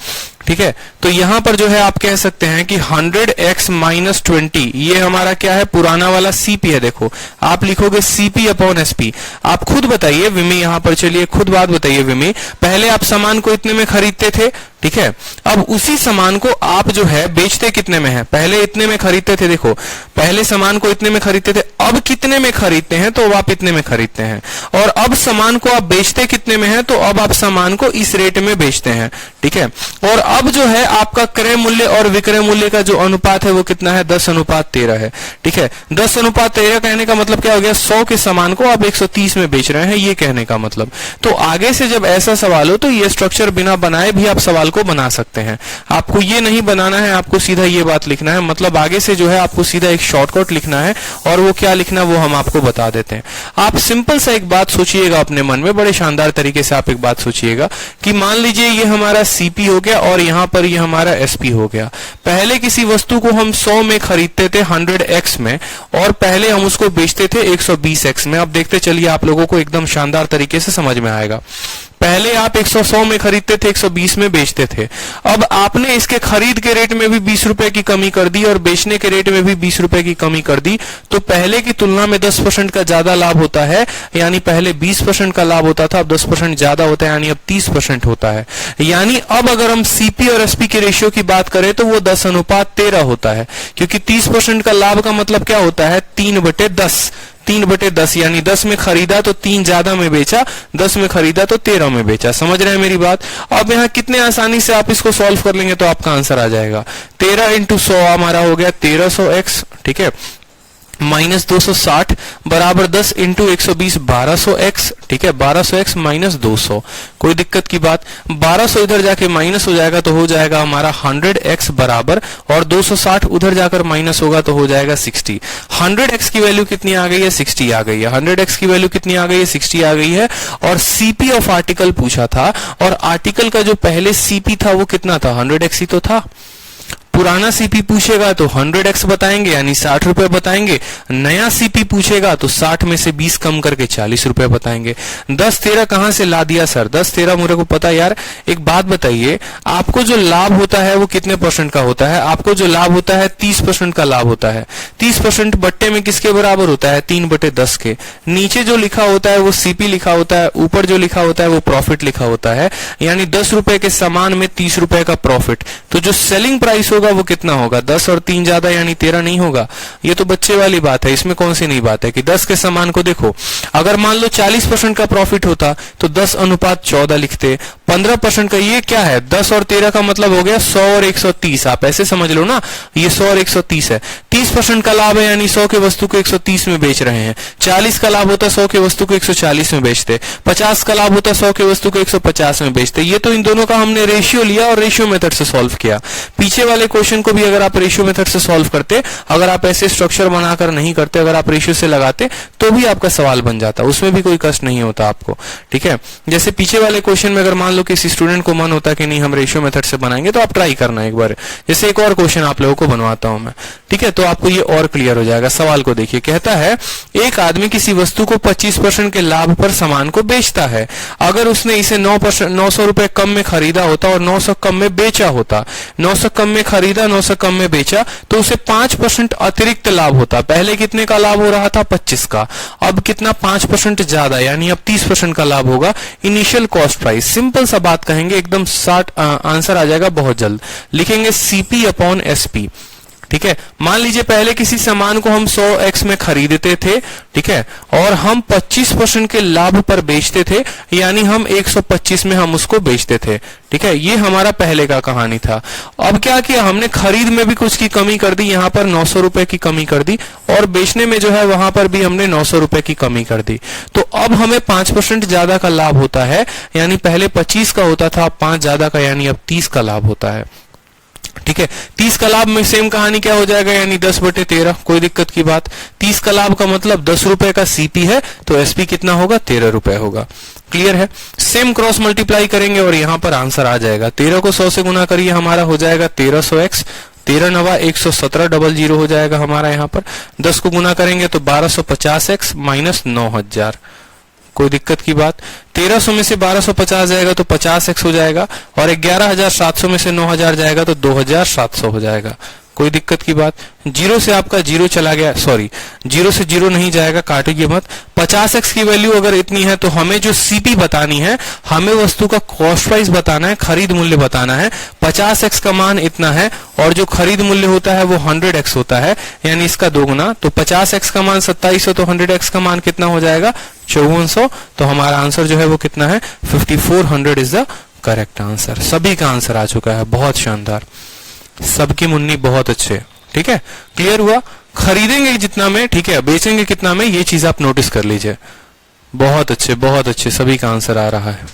ठीक है, तो यहां पर जो है आप कह सकते हैं कि 100x माइनस 20, ये हमारा क्या है, पुराना वाला सीपी है। देखो आप लिखोगे सीपी अपॉन एसपी। आप खुद बताइए विमी, यहां पर चलिए खुद बात बताइए विमी, पहले आप सामान को इतने में खरीदते थे, ठीक है, अब उसी सामान को आप जो है बेचते कितने में है, पहले इतने में खरीदते थे, देखो पहले सामान को इतने में खरीदते थे, अब कितने में खरीदते हैं, तो आप इतने में खरीदते हैं। और अब सामान को आप बेचते कितने में है, तो अब आप सामान को इस रेट में बेचते हैं। ठीक है, और अब जो है आपका क्रय मूल्य और विक्रय मूल्य का जो अनुपात है वो कितना है, 10:13 है। ठीक है, 10:13 कहने का मतलब क्या हो गया, 100 के सामान को आप 130 में बेच रहे हैं, ये कहने का मतलब। तो आगे से जब ऐसा सवाल हो तो ये स्ट्रक्चर बिना बनाए भी आप सवाल को बना सकते हैं। आपको ये नहीं बनाना है, आपको सीधा ये बात लिखना है, मतलब आगे से जो है आपको सीधा एक शॉर्टकट लिखना है, और वो क्या लिखना वो हम आपको बता देते हैं। आप सिंपल सा एक बात सोचिएगा अपने मन में, बड़े शानदार तरीके से आप एक बात सोचिएगा कि मान लीजिए ये हमारा सीपी हो गया और यहां पर ये हमारा एसपी हो गया। पहले किसी वस्तु को हम 100 में खरीदते थे 100x में, और पहले हम उसको बेचते थे 120x में। अब देखते चलिए आप लोगों को एकदम शानदार तरीके से समझ में आएगा। पहले आप 100 में खरीदते थे, 120 में बेचते थे। अब आपने इसके खरीद के रेट में भी 20 रुपए की कमी कर दी और बेचने के रेट में भी 20 रुपए की कमी कर दी, तो पहले की तुलना में 10% का ज्यादा लाभ होता है, यानी पहले 20% का लाभ होता था, अब 10% ज्यादा होता है, यानी अब 30% होता है। यानी अब अगर हम सीपी और एसपी के रेशियो की बात करें तो वो 10:13 होता है, क्योंकि 30% का लाभ का मतलब क्या होता है, 3/10, 3/10, यानी 10 में खरीदा तो 3 ज्यादा में बेचा, 10 में खरीदा तो 13 में बेचा। समझ रहे हैं मेरी बात। अब यहाँ कितने आसानी से आप इसको सॉल्व कर लेंगे तो आपका आंसर आ जाएगा। 13 × 100 हमारा हो गया 1300x, ठीक है, माइनस 260 बराबर 10 × 120 1200x, ठीक है, 1200x माइनस 200, कोई दिक्कत की बात। 1200 इधर जाके माइनस हो जाएगा तो हो जाएगा हमारा 100x बराबर, और 260 उधर जाकर माइनस होगा तो हो जाएगा 60। 100x की वैल्यू कितनी आ गई है, 60 आ गई है। 100x की वैल्यू कितनी आ गई है, 60 आ गई है। और सीपी ऑफ आर्टिकल पूछा था, और आर्टिकल का जो पहले सीपी था वो कितना था, 100x ही तो था। पुराना सीपी पूछेगा तो 100x बताएंगे, यानी 60 रुपए बताएंगे। नया सीपी पूछेगा तो 60 में से 20 कम करके 40 रुपए बताएंगे। 10-13 कहां से ला दिया सर, 10-13 मेरे को पता। यार एक बात बताइए, आपको जो लाभ होता है वो कितने % का होता है, आपको जो लाभ होता है 30% का लाभ होता है। 30% बट्टे में किसके बराबर होता है, 3/10 के। नीचे जो लिखा होता है वो सीपी लिखा होता है, ऊपर जो लिखा होता है वो प्रॉफिट लिखा होता है, यानी 10 रुपए के सामान में 30 रुपए का प्रॉफिट। तो जो सेलिंग प्राइस होगा वो कितना होगा, 10 और 3 ज्यादा यानी 13 नहीं होगा। ये तो बच्चे वाली बात है, इसमें कौन सी नई बात है कि 10 के सामान को देखो, अगर मान लो 40% का प्रॉफिट होता तो 10:14 लिखते। 15% का ये क्या है, 10 और 13 का मतलब हो गया 100 और 130। आप ऐसे समझ लो ना, ये 100 और 130 है। 30% का लाभ है, यानी 100 के वस्तु को 130 में बेच रहे हैं। 40 का लाभ होता 100 के वस्तु को 140 में बेचते। 50 का लाभ होता 100 के वस्तु को 150 में बेचते। ये तो इन दोनों का हमने रेशियो लिया और रेशियो मेथड से सॉल्व किया। पीछे वाले क्वेश्चन को भी अगर आप रेशियो मेथड से सॉल्व करते, अगर आप ऐसे स्ट्रक्चर बनाकर नहीं करते, अगर आप रेशियो से लगाते तो भी आपका सवाल बन जाता, उसमें भी कोई कष्ट नहीं होता आपको। ठीक है, जैसे पीछे वाले क्वेश्चन में अगर मान लो किसी स्टूडेंट को मन होता कि नहीं हम रेशियो मेथड से बनाएंगे, तो आप ट्राई करना एक बार। जैसे एक और क्वेश्चन आप लोगों को बनवाता हूं मैं, ठीक है, तो आपको ये और क्लियर हो जाएगा। सवाल को देखिए, कहता है एक आदमी किसी वस्तु को 25% के लाभ पर सामान को बेचता है। अगर उसने इसे 900 रुपए कम में खरीदा होता और 900 कम में बेचा होता, 900 कम में खरीदा 900 कम में बेचा, तो उसे 5% अतिरिक्त लाभ होता। पहले कितने का लाभ हो रहा था, 25 का, अब कितना 5% ज्यादा, यानी अब 30% का लाभ होगा। इनिशियल कॉस्ट प्राइस, सिंपल सा बात कहेंगे, एकदम 60 आंसर आ जाएगा बहुत जल्द। लिखेंगे सीपी अपॉन एसपी। ठीक है, मान लीजिए पहले किसी सामान को हम 100x में खरीदते थे, ठीक है, और हम 25% के लाभ पर बेचते थे, यानी हम 125 में हम उसको बेचते थे। ठीक है, ये हमारा पहले का कहानी था। अब क्या किया हमने, खरीद में भी कुछ की कमी कर दी, यहाँ पर 900 रुपए की कमी कर दी, और बेचने में जो है वहां पर भी हमने 900 रुपए की कमी कर दी। तो अब हमें 5% ज्यादा का लाभ होता है, यानी पहले 25 का होता था, अब 5 ज्यादा का, यानी अब 30 का लाभ होता है। ठीक है। 30 का लाभ में सेम कहानी क्या हो जाएगा, यानी 10/13, कोई दिक्कत की बात। 30 का लाभ का मतलब 10 रुपए का सीपी है, तो एसपी कितना होगा, 13 रुपए होगा। क्लियर है। सेम क्रॉस मल्टीप्लाई करेंगे और यहां पर आंसर आ जाएगा। 13 को 100 से गुना करिए, हमारा हो जाएगा 1300x, 13 नवा 117 00 हो जाएगा हमारा यहाँ पर। 10 को गुना करेंगे तो 1250x माइनस 9000, कोई दिक्कत की बात। 1300 में से 1250 जाएगा तो 50x हो जाएगा, और 11700 में से 9000 जाएगा तो 2700 हो जाएगा, कोई दिक्कत की बात। जीरो से आपका जीरो चला गया, सॉरी जीरो से जीरो नहीं जाएगा, काटिए मत। 50x की वैल्यू अगर इतनी है तो हमें जो सीपी बतानी है, हमें वस्तु का कॉस्ट प्राइस बताना है, खरीद मूल्य बताना है। 50x का मान इतना है और जो खरीद मूल्य होता है वो 100x होता है, यानी इसका दोगुना। तो 50x का मान 2700, तो 100x का मान कितना हो जाएगा, 5400। तो हमारा आंसर जो है वो कितना है, 5400 इज द करेक्ट आंसर। सभी का आंसर आ चुका है, बहुत शानदार, सबकी मुन्नी बहुत अच्छे। ठीक है, क्लियर हुआ। खरीदेंगे जितना में, ठीक है, बेचेंगे कितना में, ये चीज आप नोटिस कर लीजिए। बहुत अच्छे, बहुत अच्छे, सभी का आंसर आ रहा है।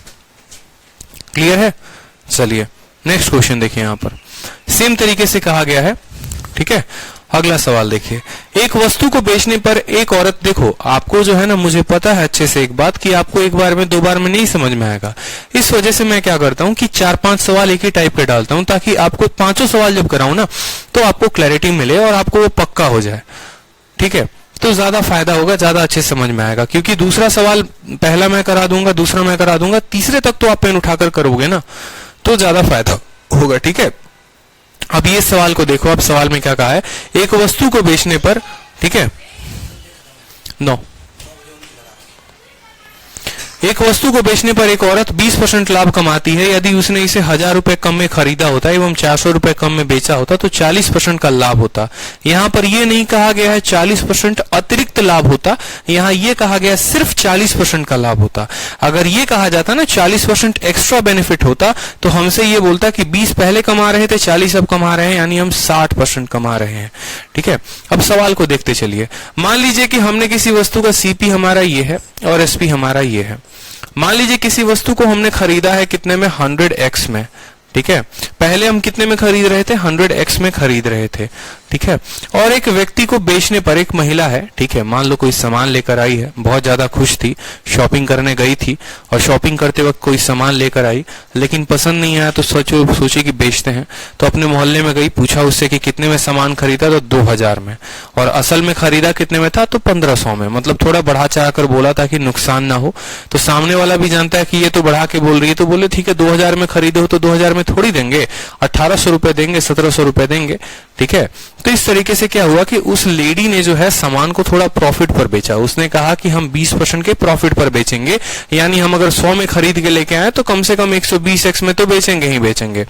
क्लियर है। चलिए नेक्स्ट क्वेश्चन देखिए, यहां पर सेम तरीके से कहा गया है। ठीक है, अगला सवाल देखिए। एक वस्तु को बेचने पर एक औरत, देखो आपको जो है ना, मुझे पता है अच्छे से एक बात कि आपको एक बार में 2 बार में नहीं समझ में आएगा। इस वजह से मैं क्या करता हूं कि 4-5 सवाल एक ही टाइप के डालता हूं, ताकि आपको 5 सवाल जब कराऊं ना तो आपको क्लैरिटी मिले और आपको वो पक्का हो जाए। ठीक है, तो ज्यादा फायदा होगा, ज्यादा अच्छे समझ में आएगा। क्योंकि दूसरा सवाल पहला मैं करा दूंगा, दूसरा मैं करा दूंगा, तीसरे तक तो आप पेन उठाकर करोगे ना, तो ज्यादा फायदा होगा। ठीक है, अब ये सवाल को देखो, अब सवाल में क्या कहा है, एक वस्तु को बेचने पर, ठीक है, नो, एक वस्तु को बेचने पर एक औरत 20% लाभ कमाती है। यदि उसने इसे 1000 रुपए कम में खरीदा होता एवं 400 रुपए कम में बेचा होता तो 40% का लाभ होता। यहां पर यह नहीं कहा गया है 40% अतिरिक्त लाभ होता, यहां यह कहा गया सिर्फ 40% का लाभ होता। अगर यह कहा जाता ना 40% एक्स्ट्रा बेनिफिट होता तो हमसे यह बोलता कि 20 पहले कमा रहे थे, 40 अब कमा रहे हैं, यानी हम 60% कमा रहे हैं। ठीक है, अब सवाल को देखते चलिए। मान लीजिए कि हमने किसी वस्तु का सीपी हमारा ये है और एसपी हमारा ये है। मान लीजिए किसी वस्तु को हमने खरीदा है कितने में, 100x में। ठीक है, पहले हम कितने में खरीद रहे थे, 100x में खरीद रहे थे। ठीक है, और एक व्यक्ति को बेचने पर, एक महिला है, ठीक है, मान लो कोई सामान लेकर आई है, बहुत ज्यादा खुश थी, शॉपिंग करने गई थी और शॉपिंग करते वक्त कोई सामान लेकर आई, लेकिन पसंद नहीं आया तो सोचे कि बेचते हैं, तो अपने मोहल्ले में गई, पूछा उससे कि कितने में सामान खरीदा, तो 2000 में, और असल में खरीदा कितने में था, तो 1500 में। मतलब थोड़ा बढ़ा चढ़ा कर बोला ताकि नुकसान ना हो। तो सामने वाला भी जानता है कि ये तो बढ़ा के बोल रही है, तो बोले ठीक है 2000 में खरीदे हो तो 2000 में थोड़ी देंगे, 1800 रुपए देंगे, 1700 रुपए देंगे। ठीक है, तो इस तरीके से क्या हुआ कि उस लेडी ने जो है सामान को थोड़ा प्रॉफिट पर बेचा। उसने कहा कि हम 20% के प्रॉफिट पर बेचेंगे, यानी हम अगर 100 में खरीद के लेके आए तो कम से कम 120x में तो बेचेंगे ही बेचेंगे।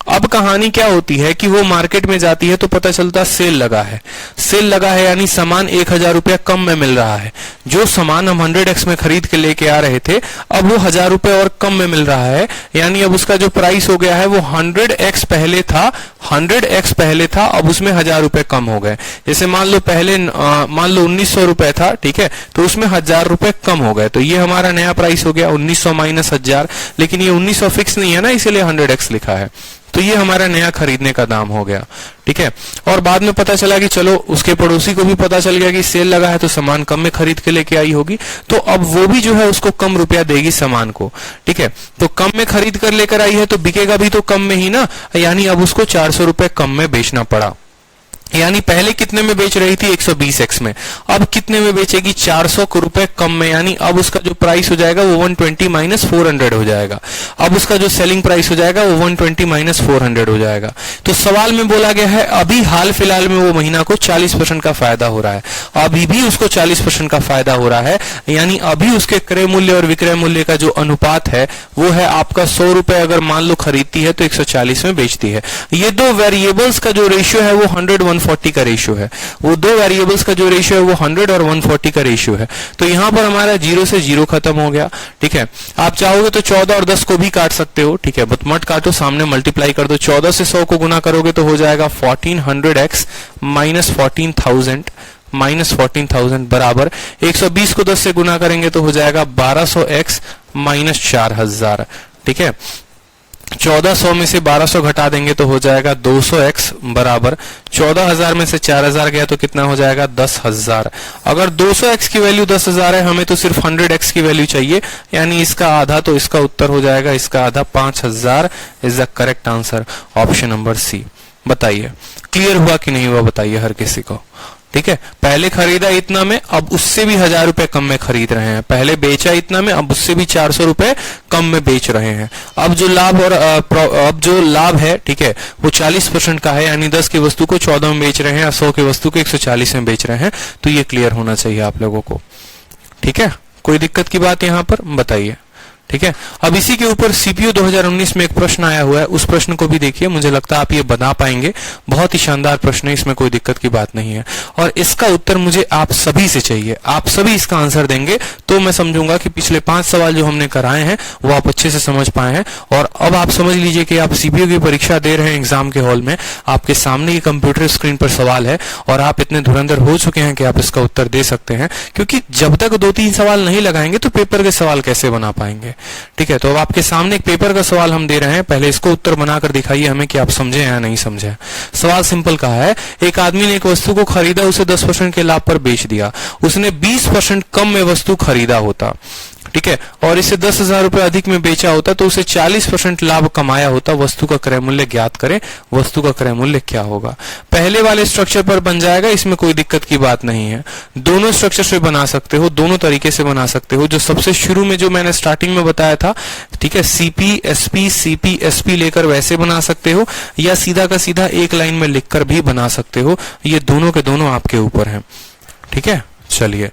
अब कहानी क्या होती है कि वो मार्केट में जाती है तो पता चलता सेल लगा है, सेल लगा है यानी सामान 1000 रुपया कम में मिल रहा है। जो सामान हम 100x में खरीद के लेके आ रहे थे अब वो 1000 रुपए और कम में मिल रहा है, यानी अब उसका जो प्राइस हो गया है वो 100x पहले था, 100x पहले था, अब उसमें 1000 रुपए कम हो गए। जैसे मान लो पहले मान लो 1900 रुपए था, ठीक है, तो उसमें 1000 रुपए कम हो गए, तो ये हमारा नया प्राइस हो गया 1900 माइनस 1000। लेकिन ये 1900 फिक्स नहीं है ना, इसीलिए 100x लिखा है, तो ये हमारा नया खरीदने का दाम हो गया। ठीक है, और बाद में पता चला कि चलो उसके पड़ोसी को भी पता चल गया कि सेल लगा है तो सामान कम में खरीद के लेके आई होगी, तो अब वो भी जो है उसको कम रुपया देगी सामान को। ठीक है, तो कम में खरीद कर लेकर आई है तो बिकेगा भी तो कम में ही ना, यानी अब उसको 400 रुपए कम में बेचना पड़ा। यानी पहले कितने में बेच रही थी, 120x में, अब कितने में बेचेगी, 400 रुपए कम में, यानी अब उसका जो प्राइस हो जाएगा वो 120 माइनस 400 हो जाएगा। अब उसका जो सेलिंग प्राइस हो जाएगा वो 120 माइनस 400 हो जाएगा। तो सवाल में बोला गया है अभी हाल फिलहाल में वो महीना को 40% का फायदा हो रहा है, अभी भी उसको 40% का फायदा हो रहा है, यानी अभी उसके क्रय मूल्य और विक्रय मूल्य का जो अनुपात है वो है आपका 100 रुपए अगर मान लो खरीदती है तो 140 में बेचती है। ये दो वेरिएबल्स का जो रेशियो है वो 100-140 का रेशियो है, वो दो वेरिएबल्स का जो रेशियो है वो 100 और 140 का रेशियो है। तो यहां पर हमारा 0 से 0 खत्म हो गया। ठीक है, आप चाहोगे तो 14 और 10 को भी काट सकते हो, ठीक है, बट मत काटो, सामने मल्टीप्लाई कर दो। 14 से 100 को गुना करोगे तो हो जाएगा 1400x माइनस 14,000 बराबर 120 को 10 से गुना करेंगे तो हो जाएगा 1200x माइनस 4000। ठीक है, 1400 में से 1200 घटा देंगे तो हो जाएगा 200x बराबर 14,000 में से 4,000 गया तो कितना हो जाएगा 10,000। अगर 200x की वैल्यू 10,000 है, हमें तो सिर्फ 100x की वैल्यू चाहिए, यानी इसका आधा, तो इसका उत्तर हो जाएगा इसका आधा 5,000 is the correct answer, option number C. बताइए क्लियर हुआ कि नहीं हुआ, बताइए हर किसी को। ठीक है, पहले खरीदा इतना में, अब उससे भी 1,000 रुपए कम में खरीद रहे हैं। पहले बेचा इतना में, अब उससे भी 400 रुपए कम में बेच रहे हैं। अब जो लाभ और अब जो लाभ है, ठीक है, वो 40% का है, यानी 10 की वस्तु को 14 में बेच रहे हैं और 100 की वस्तु को 140 में बेच रहे हैं। तो ये क्लियर होना चाहिए आप लोगों को। ठीक है, कोई दिक्कत की बात यहां पर बताइए। ठीक है, अब इसी के ऊपर सीपीयू 2019 में एक प्रश्न आया हुआ है, उस प्रश्न को भी देखिए, मुझे लगता है आप ये बना पाएंगे। बहुत ही शानदार प्रश्न है, इसमें कोई दिक्कत की बात नहीं है, और इसका उत्तर मुझे आप सभी से चाहिए। आप सभी इसका आंसर देंगे तो मैं समझूंगा कि पिछले 5 सवाल जो हमने कराए हैं वो आप अच्छे से समझ पाए हैं। और अब आप समझ लीजिए कि आप सीपीयू की परीक्षा दे रहे हैं एग्जाम के हॉल में, आपके सामने ये कंप्यूटर स्क्रीन पर सवाल है और आप इतने धुरंधर हो चुके हैं कि आप इसका उत्तर दे सकते हैं, क्योंकि जब तक 2-3 सवाल नहीं लगाएंगे तो पेपर के सवाल कैसे बना पाएंगे। ठीक है, तो अब आपके सामने एक पेपर का सवाल हम दे रहे हैं, पहले इसको उत्तर बनाकर दिखाइए हमें कि आप समझे या नहीं समझे। सवाल सिंपल कहा है, एक आदमी ने एक वस्तु को खरीदा, उसे 10% के लाभ पर बेच दिया। उसने 20% कम में वस्तु खरीदा होता, ठीक है, और इसे 10,000 रुपए अधिक में बेचा होता तो उसे 40% लाभ कमाया होता। वस्तु का क्रय मूल्य ज्ञात करें। वस्तु का क्रय मूल्य क्या होगा? पहले वाले स्ट्रक्चर पर बन जाएगा, इसमें कोई दिक्कत की बात नहीं है। दोनों स्ट्रक्चर से बना सकते हो, दोनों तरीके से बना सकते हो। जो सबसे शुरू में जो मैंने स्टार्टिंग में बताया था, ठीक है, सीपी एसपी लेकर वैसे बना सकते हो, या सीधा का सीधा एक लाइन में लिखकर भी बना सकते हो। ये दोनों के दोनों आपके ऊपर हैं। ठीक है, चलिए,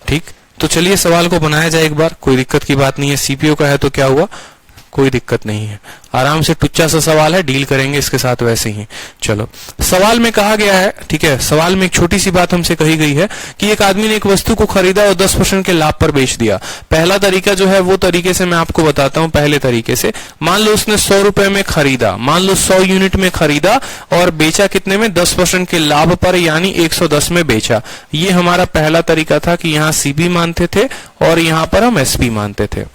ठीक, तो चलिए सवाल को बनाया जाए एक बार, कोई दिक्कत की बात नहीं है। सीपीयू का है तो क्या हुआ, कोई दिक्कत नहीं है, आराम से टुच्चा सा सवाल है, डील करेंगे इसके साथ वैसे ही। चलो, सवाल में कहा गया है, ठीक है, सवाल में एक छोटी सी बात हमसे कही गई है कि एक आदमी ने एक वस्तु को खरीदा और 10% के लाभ पर बेच दिया। पहला तरीका जो है वो तरीके से मैं आपको बताता हूं। पहले तरीके से मान लो उसने 100 रुपए में खरीदा, मान लो 100 यूनिट में खरीदा और बेचा कितने में, 10% के लाभ पर, यानी 110 में बेचा। ये हमारा पहला तरीका था कि यहाँ सीबी मानते थे और यहाँ पर हम एसपी मानते थे।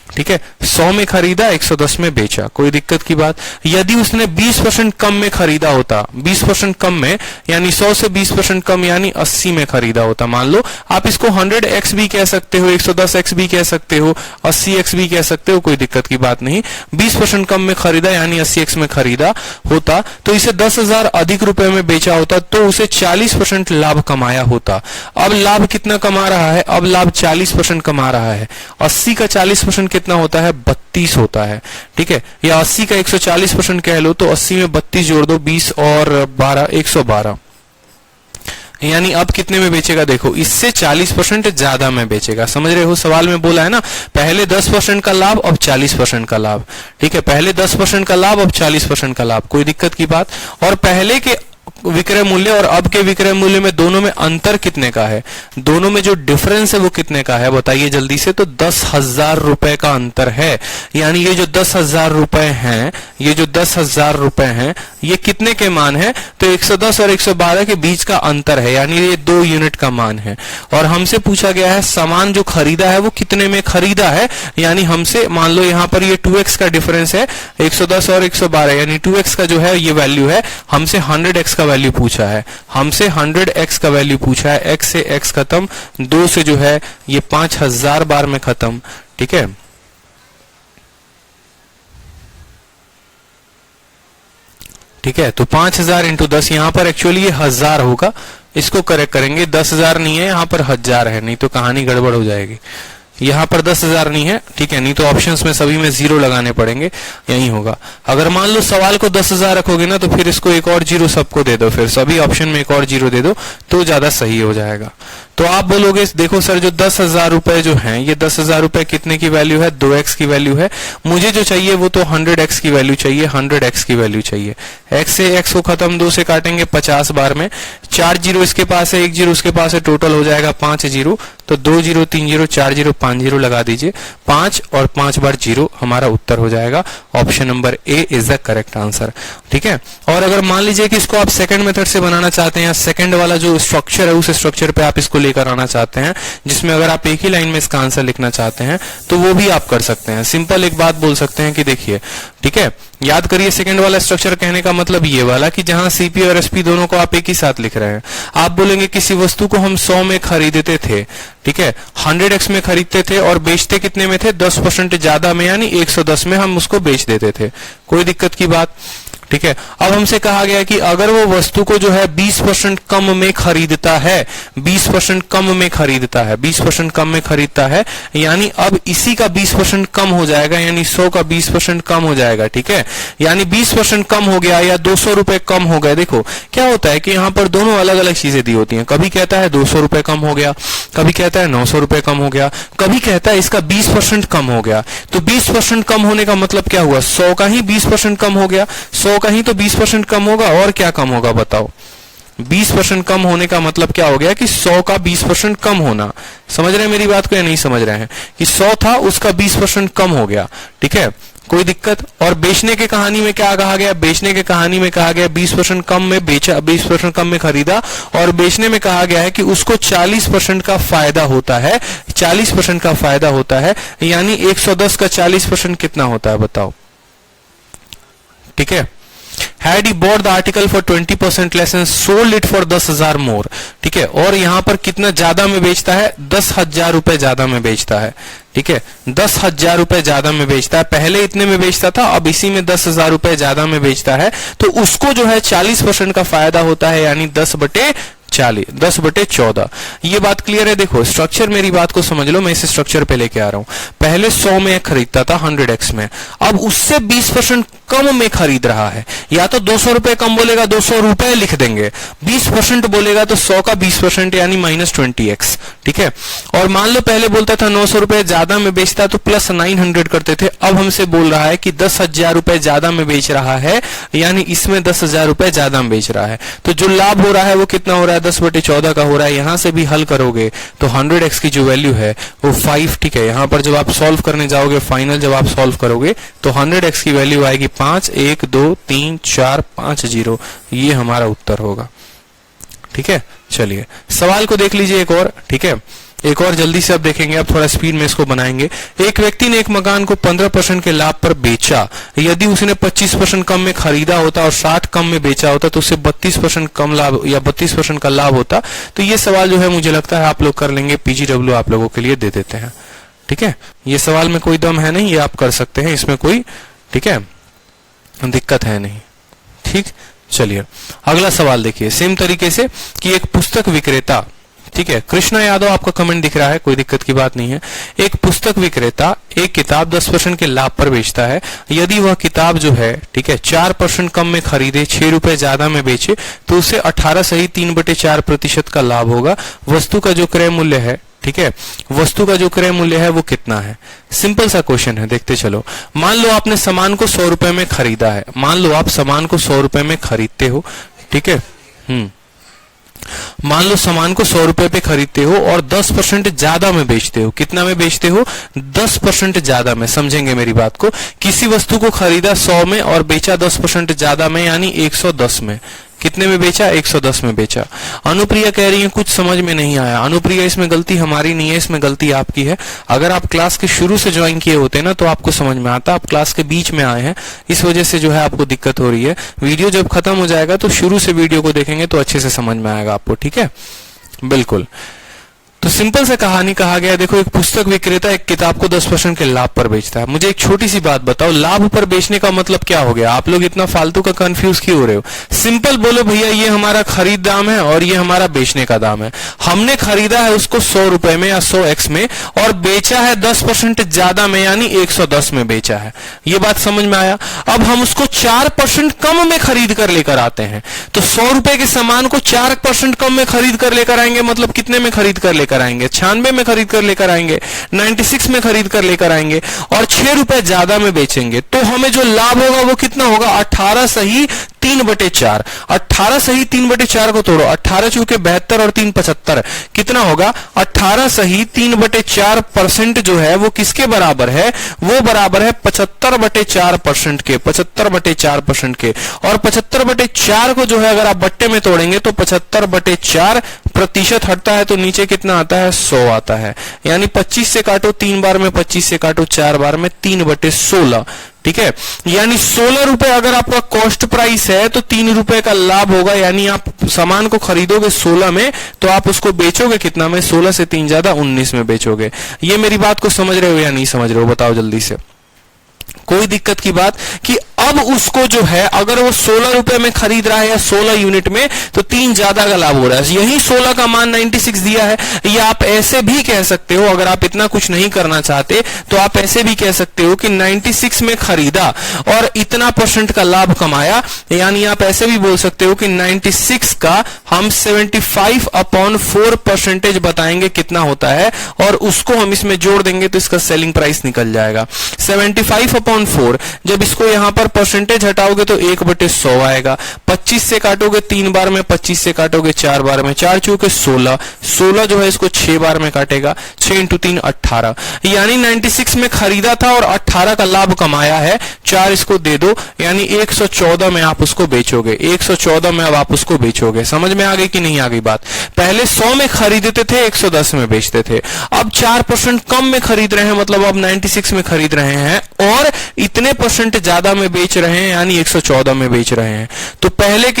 ठीक है, 100 में खरीदा, 110 में बेचा, कोई दिक्कत की बात। यदि उसने 20% कम में खरीदा होता, 20% कम में, यानी 100 से 20% कम, यानी 80 में खरीदा होता, मान लो आप इसको 100x भी कह सकते हो, 110x भी कह सकते हो, 80x भी कह सकते हो, कोई दिक्कत की बात नहीं। 20% कम में खरीदा यानी 80x में खरीदा होता, तो इसे 10,000 अधिक रुपए में बेचा होता, तो उसे 40% लाभ कमाया होता। अब लाभ कितना कमा रहा है, अब लाभ 40% कमा रहा है। 80 का 40% कितना होता है, 32 होता है। ठीक है, या 80 का 140% कह लो, तो 80 में 32 जोड़ दो, 20 और 12, 112, यानी अब कितने में बेचेगा, देखो इससे 40% ज्यादा में बेचेगा। समझ रहे हो, सवाल में बोला है ना, पहले 10% का लाभ, अब 40% का लाभ। ठीक है, पहले 10% का लाभ, अब 40% का लाभ, कोई दिक्कत की बात। और पहले के विक्रय मूल्य और अब के विक्रय मूल्य में दोनों में अंतर कितने का है, दोनों में जो डिफरेंस है वो कितने का है, बताइए जल्दी से। तो 10,000 रुपए का अंतर है, यानी ये जो 10,000 रुपए हैं, ये जो 10,000 रुपए हैं, ये कितने के मान है, तो 110 और 112 के बीच का अंतर है, यानी ये 2 यूनिट का मान है। और हमसे पूछा गया है सामान जो खरीदा है वो कितने में खरीदा है, यानी हमसे मान लो यहाँ पर ये 2x का डिफरेंस है, 110 और 112, यानी 2x का जो है ये वैल्यू है, हमसे 100x का वैल्यू पूछा है, हमसे 100x का वैल्यू पूछा है। x से x खत्म, 2 से जो है ये 5,000 बार में खत्म। ठीक है, ठीक है, तो 5,000 इंटू 10, यहां पर एक्चुअली ये 1000 होगा, इसको करेक्ट करेंगे। 10,000 नहीं है, यहां पर 1000 है, नहीं तो कहानी गड़बड़ हो जाएगी। यहां पर 10,000 नहीं है, ठीक है, नहीं तो ऑप्शंस में सभी में 0 लगाने पड़ेंगे, यही होगा। अगर मान लो सवाल को 10,000 रखोगे ना, तो फिर इसको एक और 0 सबको दे दो, फिर सभी ऑप्शन में एक और 0 दे दो, तो ज्यादा सही हो जाएगा। तो आप बोलोगे देखो सर, जो 10,000 रुपए जो हैं, ये 10,000 रुपए कितने की वैल्यू है, 2x की वैल्यू है। मुझे जो चाहिए वो तो 100x की वैल्यू चाहिए, 100x की वैल्यू चाहिए। x से x को खत्म 2 से काटेंगे 50 बार में, 4 जीरो इसके पास है, 1 जीरो उसके पास है, टोटल हो जाएगा 5 जीरो। तो 2 0 3 0 4 0 5 0 लगा दीजिए, 5 और 5 बार 0 हमारा उत्तर हो जाएगा। Option number A is the correct answer. ठीक है, और अगर मान लीजिए कि इसको आप सेकंड मेथड से बनाना चाहते हैं, सेकंड वाला जो स्ट्रक्चर है उस स्ट्रक्चर पे आप इसको लेकर आना चाहते हैं, जिसमें अगर आप एक ही लाइन में इसका आंसर लिखना चाहते हैं तो वो भी आप कर सकते हैं। सिंपल एक बात बोल सकते हैं कि देखिए, ठीक है, याद करिए सेकंड वाला स्ट्रक्चर कहने का मतलब ये वाला कि जहां सीपी और एसपी दोनों को आप एक ही साथ लिख रहे हैं। आप बोलेंगे किसी वस्तु को हम 100 में खरीदते थे, ठीक है, 100x में खरीदते थे और बेचते कितने में थे, 10% ज्यादा में, यानी 110 में हम उसको बेच देते थे। कोई दिक्कत की बात, ठीक है। अब हमसे कहा गया कि अगर वो वस्तु को जो है 20% कम में खरीदता है, 20% कम में खरीदता है, 20% कम में खरीदता है, यानी अब इसी का 20% कम हो जाएगा, यानी 100 का 20% कम हो जाएगा। ठीक है, यानी 20% कम हो गया या 200 रुपए कम हो गए। देखो क्या होता है कि यहाँ पर दोनों अलग अलग चीजें दी होती हैं। कभी कहता है 200 रुपए कम हो गया, कभी कहता है 900 रुपए कम हो गया, कभी कहता है इसका 20% कम हो गया। तो 20% कम होने का मतलब क्या हुआ, 100 का ही 20% कम हो गया, 100 का ही तो 20% कम होगा, और क्या कम होगा बताओ। 20% कम होने का मतलब क्या हो गया कि 100 का 20% कम होना। समझ रहे हैं मेरी बात को या नहीं समझ रहे हैं, कि 100 था उसका 20% कम हो गया। ठीक है, कोई दिक्कत। और बेचने के कहानी में क्या कहा गया, बेचने के कहानी में कहा गया 20% कम में बेचा, 20% कम में खरीदा, और बेचने में कहा गया है कि उसको 40% का फायदा होता है, 40% का फायदा होता है, यानी 110 का 40% कितना होता है बताओ। ठीक है, Had he bought the article for 20% less and sold it for 10,000 more, ठीक है, और यहां पर कितना ज्यादा में बेचता है, 10,000 रुपए ज्यादा में बेचता है। ठीक है, 10,000 रुपए ज्यादा में बेचता है, पहले इतने में बेचता था, अब इसी में 10,000 रुपए ज्यादा में बेचता है, तो उसको जो है 40% का फायदा होता है, यानी 10/14। ये बात क्लियर है। देखो स्ट्रक्चर, मेरी बात को समझ लो, मैं इस स्ट्रक्चर पे लेके आ रहा हूं। पहले 100 में खरीदता था 100x में, अब उससे 20% कम में खरीद रहा है। या तो 200 रुपए कम बोलेगा, 200 रुपए लिख देंगे, 20% बोलेगा तो 100 का 20% यानी -20x। ठीक है, और मान लो पहले बोलता था 900 रुपए ज्यादा में बेचता तो प्लस 900 करते थे, अब हमसे बोल रहा है कि 10,000 रुपए ज्यादा में बेच रहा है, यानी इसमें 10,000 रुपए ज्यादा में बेच रहा है। तो जो लाभ हो रहा है वो कितना हो रहा है, 10/14 का हो रहा है। यहां से भी हल करोगे तो 100x की जो वैल्यू है वो 5। ठीक है, यहां पर जब आप सॉल्व करने जाओगे, फाइनल जब आप सॉल्व करोगे तो 100x की वैल्यू आएगी 5, 1 2 3 4 5 0। ये हमारा उत्तर होगा। ठीक है, चलिए सवाल को देख लीजिए एक और। ठीक है, एक और जल्दी से अब देखेंगे, अब थोड़ा स्पीड में इसको बनाएंगे। एक व्यक्ति ने एक मकान को 15% के लाभ पर बेचा। यदि उसने 25% कम में खरीदा होता और 60 कम में बेचा होता तो उसे 32% कम लाभ या 32% का लाभ होता। तो ये सवाल जो है मुझे लगता है आप लोग कर लेंगे, PGW आप लोगों के लिए दे देते हैं। ठीक है, ये सवाल में कोई दम है नहीं, ये आप कर सकते हैं, इसमें कोई ठीक है दिक्कत है नहीं। ठीक, चलिए अगला सवाल देखिए सेम तरीके से कि एक पुस्तक विक्रेता, ठीक है, कृष्णा यादव आपका कमेंट दिख रहा है, कोई दिक्कत की बात नहीं है। एक पुस्तक विक्रेता एक किताब 10% के लाभ पर बेचता है। यदि वह किताब जो है, ठीक है, 4% कम में खरीदे, 6 रुपए ज्यादा में बेचे तो उसे 18 सही 3/4% का लाभ होगा। वस्तु का जो क्रय मूल्य है, ठीक है, वस्तु का जो क्रय मूल्य है वो कितना है। सिंपल सा क्वेश्चन है, देखते चलो। मान लो आपने सामान को 100 रुपए में खरीदा है, मान लो आप सामान को 100 रुपए में खरीदते हो। ठीक है, मान लो सामान को 100 रुपए पे खरीदते हो और 10% ज्यादा में बेचते हो। कितना में बेचते हो, 10% ज्यादा में। समझेंगे मेरी बात को, किसी वस्तु को खरीदा 100 में और बेचा 10% ज्यादा में, यानी 110 में। कितने में बेचा, 110 में बेचा। अनुप्रिया कह रही है कुछ समझ में नहीं आया। अनुप्रिया इसमें गलती हमारी नहीं है, इसमें गलती आपकी है। अगर आप क्लास के शुरू से ज्वाइन किए होते ना तो आपको समझ में आता, आप क्लास के बीच में आए हैं, इस वजह से जो है आपको दिक्कत हो रही है। वीडियो जब खत्म हो जाएगा तो शुरू से वीडियो को देखेंगे तो अच्छे से समझ में आएगा आपको। ठीक है, बिल्कुल। तो सिंपल से कहानी कहा गया, देखो एक पुस्तक विक्रेता एक किताब को 10% के लाभ पर बेचता है। मुझे एक छोटी सी बात बताओ, लाभ पर बेचने का मतलब क्या हो गया। आप लोग इतना फालतू का कंफ्यूज क्यों हो रहे हो। सिंपल बोलो भैया, ये हमारा खरीद दाम है और ये हमारा बेचने का दाम है। हमने खरीदा है उसको 100 रुपए में या 100x में और बेचा है 10% ज्यादा में, यानी 110 में बेचा है। ये बात समझ में आया। अब हम उसको 4% कम में खरीद कर लेकर आते हैं, तो 100 रुपए के सामान को 4% कम में खरीद कर लेकर आएंगे, मतलब कितने में खरीद कर लेकर आएंगे, 96 में खरीद कर लेकर आएंगे, 96 में खरीद कर लेकर आएंगे और 6 रुपए ज्यादा में बेचेंगे। तो हमें जो लाभ होगा वो कितना होगा, 18 सही 3/4, 18 सही 3/4 को तोड़ो, 18 चूके 72 और 3 75, कितना होगा? 18 सही 3/4% जो है वो किसके बराबर है? वो बराबर है 75/4% के, 75/4% के। और 75/4 को जो है अगर आप बट्टे में तोड़ेंगे तो 75/4% हटता है तो नीचे कितना आता है? 100 आता है। यानी 25 से काटो 3 बार में, 25 से काटो 4 बार में, 3/16, ठीक है। यानी 16 रुपए अगर आपका कॉस्ट प्राइस है तो 3 रुपए का लाभ होगा। यानी आप सामान को खरीदोगे 16 में तो आप उसको बेचोगे कितना में? 16 से 3 ज्यादा 19 में बेचोगे। ये मेरी बात को समझ रहे हो या नहीं समझ रहे हो? बताओ जल्दी से। कोई दिक्कत की बात कि अब उसको जो है अगर वो 16 रुपए में खरीद रहा है या 16 यूनिट में तो 3 ज्यादा का लाभ हो रहा है। यही 16 का मान 96 दिया है। या आप ऐसे भी कह सकते हो, अगर आप इतना कुछ नहीं करना चाहते तो आप ऐसे भी कह सकते हो कि 96 में खरीदा और इतना % का लाभ कमाया। यानी आप ऐसे भी बोल सकते हो कि 96 का हम 75/4% बताएंगे कितना होता है और उसको हम इसमें जोड़ देंगे तो इसका सेलिंग प्राइस निकल जाएगा। 75/4 जब इसको यहां पर परसेंटेज हटाओगे तो 1/100 आएगा। 25 से काटोगे 3 बार में, 25 से काटोगे 4 बार में, 4 चूके 16, 16 जो है इसको 6 बार में काटेगा, 6 × 3 18। यानी 96 में खरीदा था और 18 का लाभ कमाया है। 4 इसको दे दो, यानी 114 में आप उसको बेचोगे। 114 में अब आप उसको बेचोगे। समझ में आ गई कि नहीं आ गई बात? पहले 100 में खरीदते थे, 110 में बेचते थे। अब 4% कम में खरीद रहे हैं, मतलब अब 96 में खरीद रहे हैं और इतने % ज्यादा में बेच रहे हैं, यानी 114 में बेच रहे हैं। तो पहले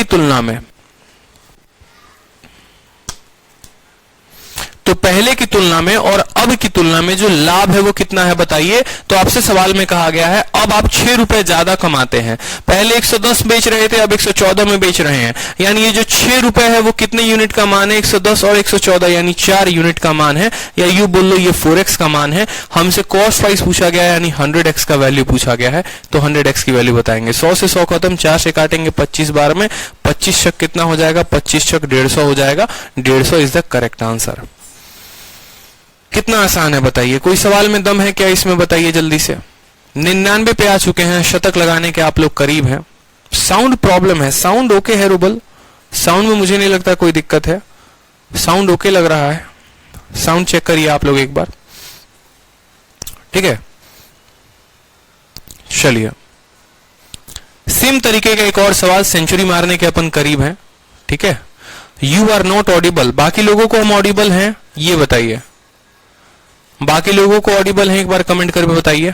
की तुलना में और अब की तुलना में जो लाभ है वो कितना है बताइए? तो आपसे सवाल में कहा गया है अब आप 6 रुपए ज्यादा कमाते हैं। पहले 110 बेच रहे थे, अब 114 में बेच रहे हैं। यानी ये जो 6 रुपए है वो कितने यूनिट का मान है? 110 और 114, यानी 4 यूनिट का मान है। या यू बोल लो ये 4x का मान है। हमसे कॉस्ट प्राइस पूछा गया है, यानी 100x का वैल्यू पूछा गया है, तो 100x की वैल्यू बताएंगे। 100 से 100 खत्म, 4 से काटेंगे 25 बार में, 25 छक कितना हो जाएगा? 25 छक 150 हो जाएगा। 150 इज द करेक्ट आंसर। कितना आसान है बताइए? कोई सवाल में दम है क्या इसमें? बताइए जल्दी से। 99 पे आ चुके हैं, शतक लगाने के आप लोग करीब हैं। साउंड प्रॉब्लम है, साउंड ओके है रुबल? साउंड में मुझे नहीं लगता कोई दिक्कत है, साउंड ओके लग रहा है। साउंड चेक करिए आप लोग एक बार, ठीक है। चलिए सेम तरीके का एक और सवाल, सेंचुरी मारने के अपन करीब हैं, ठीक है। यू आर नॉट ऑडिबल, बाकी लोगों को हम ऑडिबल हैं ये बताइए। बाकी लोगों को ऑडिबल है एक बार कमेंट करके बताइए।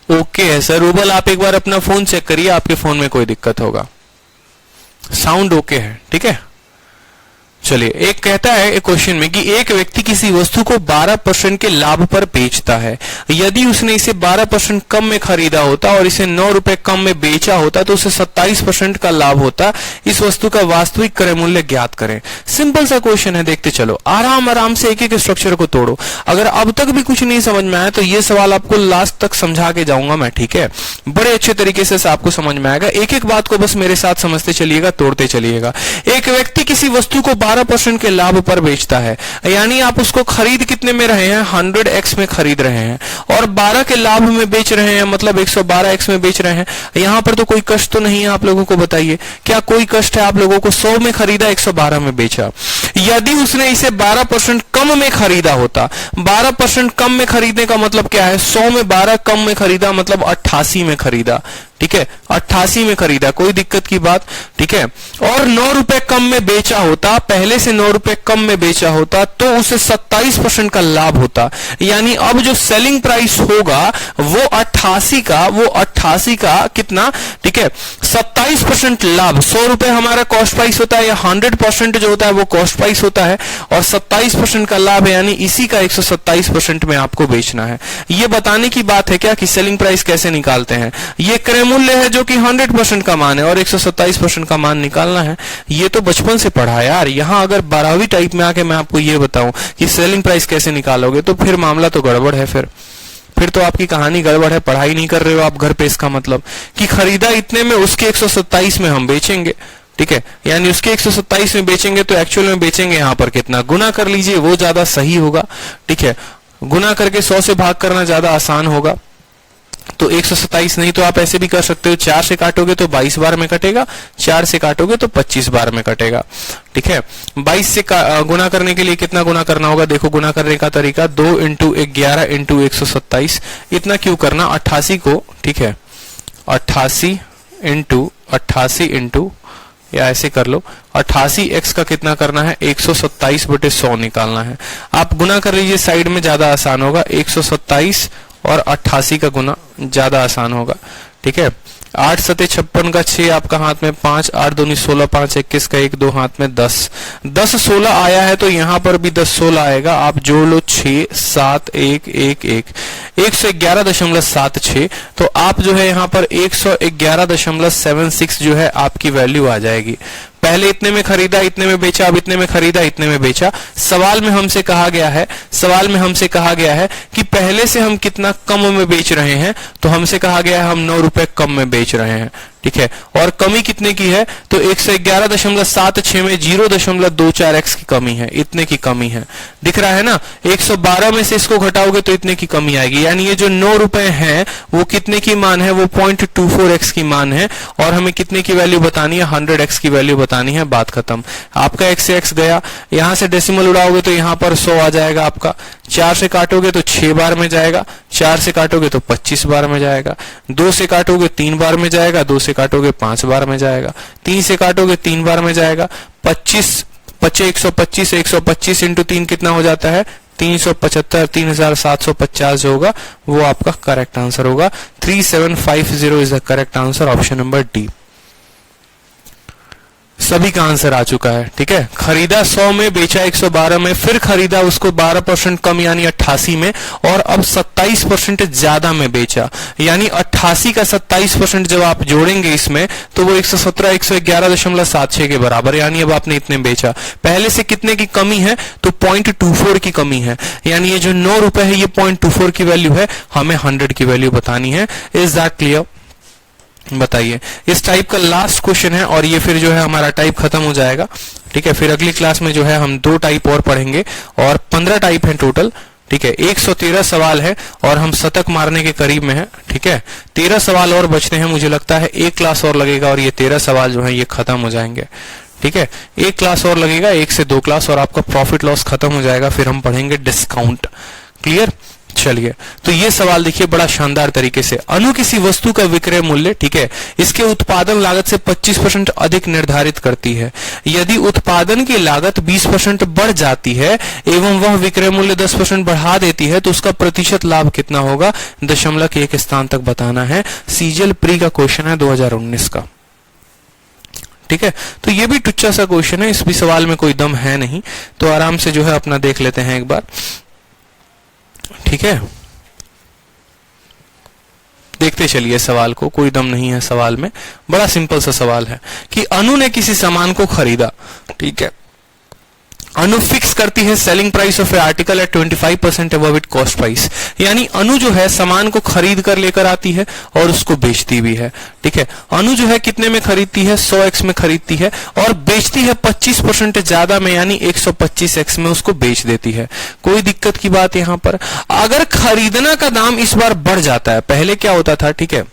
ओके है सर। रूबल आप एक बार अपना फोन चेक करिए, आपके फोन में कोई दिक्कत होगा। साउंड ओके है, ठीक है। चलिए एक कहता है एक क्वेश्चन में कि एक व्यक्ति किसी वस्तु को 12% के लाभ पर बेचता है। यदि उसने इसे 12% कम में खरीदा होता और इसे 9 रुपए कम में बेचा होता तो उसे 27% का लाभ होता। इस वस्तु का वास्तविक क्रय मूल्य ज्ञात करें। सिंपल सा क्वेश्चन है, देखते चलो। आराम आराम से एक एक स्ट्रक्चर को तोड़ो। अगर अब तक भी कुछ नहीं समझ में आया तो ये सवाल आपको लास्ट तक समझा के जाऊंगा मैं, ठीक है। बड़े अच्छे तरीके से आपको समझ में आएगा। एक एक बात को बस मेरे साथ समझते चलिएगा, तोड़ते चलिएगा। एक व्यक्ति किसी वस्तु को 12% के लाभ पर बेचता है, यानी आप उसको खरीद कितने में रहे हैं? 100x में खरीद रहे हैं और 12 के लाभ में बेच रहे हैं, मतलब 112x में बेच रहे हैं। यहां पर तो कोई कष्ट तो नहीं है आप लोगों को? बताइए क्या कोई कष्ट है आप लोगों को? 100 में खरीदा, 112 में बेचा। यदि उसने इसे 12% कम में खरीदा होता, 12% कम में खरीदने का मतलब क्या है? 100 में 12 कम में खरीदा मतलब 88 में खरीदा, ठीक है। 88 में खरीदा, कोई दिक्कत की बात, ठीक है। और 9 रुपए कम में बेचा होता, पहले से 9 रुपए कम में बेचा होता तो उसे 27% का लाभ होता। यानी अब जो सेलिंग प्राइस होगा वो 88 का कितना, ठीक है, 27% लाभ। 100 रुपए हमारा कॉस्ट प्राइस होता है या 100% जो होता है वो कॉस्ट प्राइस होता है और 27% का लाभ है, यानी इसी का 127% में आपको बेचना है। ये बताने की बात है क्या कि सेलिंग प्राइस कैसे निकालते हैं। ये क्रय मूल्य है जो कि 100% का मान है और 127% का मान निकालना है। ये तो बचपन से पढ़ा यार। यहां अगर 12वीं टाइप में आके मैं आपको ये बताऊं कि सेलिंग प्राइस कैसे निकालोगे तो फिर मामला तो गड़बड़ है। फिर तो आपकी कहानी गड़बड़ है, पढ़ाई नहीं कर रहे हो आप घर पे। इसका मतलब कि खरीदा इतने में, उसके 127 में हम बेचेंगे, ठीक है। यानी उसके 127 में बेचेंगे तो एक्चुअल में बेचेंगे यहां पर कितना? गुना कर लीजिए, वो ज्यादा सही होगा, ठीक है। गुना करके 100 से भाग करना ज्यादा आसान होगा। तो 127 नहीं तो आप ऐसे भी कर सकते हो, 4 से काटोगे तो 22 बार में कटेगा, 4 से काटोगे तो 25 बार में कटेगा। ठीक है, 22 से गुना करने के लिए कितना गुना करना होगा, देखो गुना करने का तरीका 2 इंटू 11 इंटू 127। इतना क्यों करना, 88 को, ठीक है 88 इंटू या ऐसे कर लो, 88x का कितना करना है, 127/100 निकालना है। आप गुना कर लीजिए, साइड में ज्यादा आसान होगा, 127 और 88 का गुना ज्यादा आसान होगा। ठीक है, 8 7 56 का 6 आपका हाथ में 5, 8 2 16, 5 21 का 1 2 हाथ में 10, 10 16 आया है तो यहाँ पर भी 10 16 आएगा। आप जोड़ लो 6 7 1 1 1 111.76, तो आप जो है यहाँ पर 111.76 जो है आपकी वैल्यू आ जाएगी। पहले इतने में खरीदा, इतने में बेचा, अब इतने में खरीदा, इतने में बेचा। सवाल में हमसे कहा गया है कि पहले से हम कितना कम में बेच रहे हैं, तो हमसे कहा गया है हम 9 रुपए कम में बेच रहे हैं। ठीक है, और कमी कितने की है, तो 111.76 में 0.24x की कमी है, इतने की कमी है। दिख रहा है ना, 112 में से इसको घटाओगे तो इतने की कमी आएगी, यानी ये जो 9 रुपए हैं वो कितने की मान है, वो 0.24x की मान है। और हमें कितने की वैल्यू बतानी है, 100x की वैल्यू बतानी है, बात खत्म। आपका x से x गया, यहां से डेसिमल उड़ाओगे तो यहां पर 100 आ जाएगा आपका। 4 से काटोगे तो 6 बार में जाएगा, 4 से काटोगे तो 25 बार में जाएगा, 2 से काटोगे 3 बार में जाएगा, 2 से काटोगे 5 बार में जाएगा, 3 से काटोगे 3 बार में जाएगा। 25 125, 125 इंटू 3 कितना हो जाता है, 375, 3750 जो होगा वो आपका करेक्ट आंसर होगा। 3750 is the correct answer, option number D. सभी का आंसर आ चुका है। ठीक है, खरीदा 100 में, बेचा 112 में, फिर खरीदा उसको 12% कम यानी 88 में, और अब 27% ज्यादा में बेचा, यानी 88 का 27% जब आप जोड़ेंगे इसमें तो वो 117 111.76 के बराबर, यानी अब आपने इतने बेचा। पहले से कितने की कमी है, तो 0.24 की कमी है, यानी ये जो 9 रुपए है ये 0.24 की वैल्यू है, हमें 100 की वैल्यू बतानी है। इज दैट क्लियर, बताइए। इस टाइप का लास्ट क्वेश्चन है और ये फिर जो है हमारा टाइप खत्म हो जाएगा। ठीक है, फिर अगली क्लास में जो है हम 2 टाइप और पढ़ेंगे और 15 टाइप है टोटल। ठीक है, 113 सवाल है और हम शतक मारने के करीब में है। ठीक है, 13 सवाल और बचते हैं, मुझे लगता है 1 क्लास और लगेगा और ये 13 सवाल जो है ये खत्म हो जाएंगे। ठीक है, 1 क्लास और लगेगा, 1 से 2 क्लास, और आपका प्रॉफिट लॉस खत्म हो जाएगा। फिर हम पढ़ेंगे डिस्काउंट। क्लियर, चलिए। तो ये सवाल देखिए बड़ा शानदार तरीके से, अनु किसी वस्तु का विक्रय मूल्य, ठीक है, इसके उत्पादन लागत से 25% अधिक निर्धारित करती है। यदि उत्पादन की लागत 20% बढ़ जाती है एवं वह विक्रय मूल्य 10% बढ़ा देती है तो उसका प्रतिशत लाभ कितना होगा, दशमलव के एक स्थान तक बताना है। सीजीएल प्री का क्वेश्चन है 2019 का। ठीक है, तो ये भी टुच्चा सा क्वेश्चन है, इस भी सवाल में कोई दम है नहीं, तो आराम से जो है अपना देख लेते हैं एक बार। ठीक है, देखते चलिए सवाल को, कोई दम नहीं है सवाल में, बड़ा सिंपल सा सवाल है कि अनु ने किसी सामान को खरीदा। ठीक है, अनु फिक्स करती है selling price of a article at 25% above it cost price, यानी अनु जो है सामान को खरीद कर लेकर आती है और उसको बेचती भी है। ठीक है, अनु जो है कितने में खरीदती है, 100x में खरीदती है और बेचती है 25% ज्यादा में, यानी 125x में उसको बेच देती है। कोई दिक्कत की बात यहां पर, अगर खरीदना का दाम इस बार बढ़ जाता है, पहले क्या होता था, ठीक है,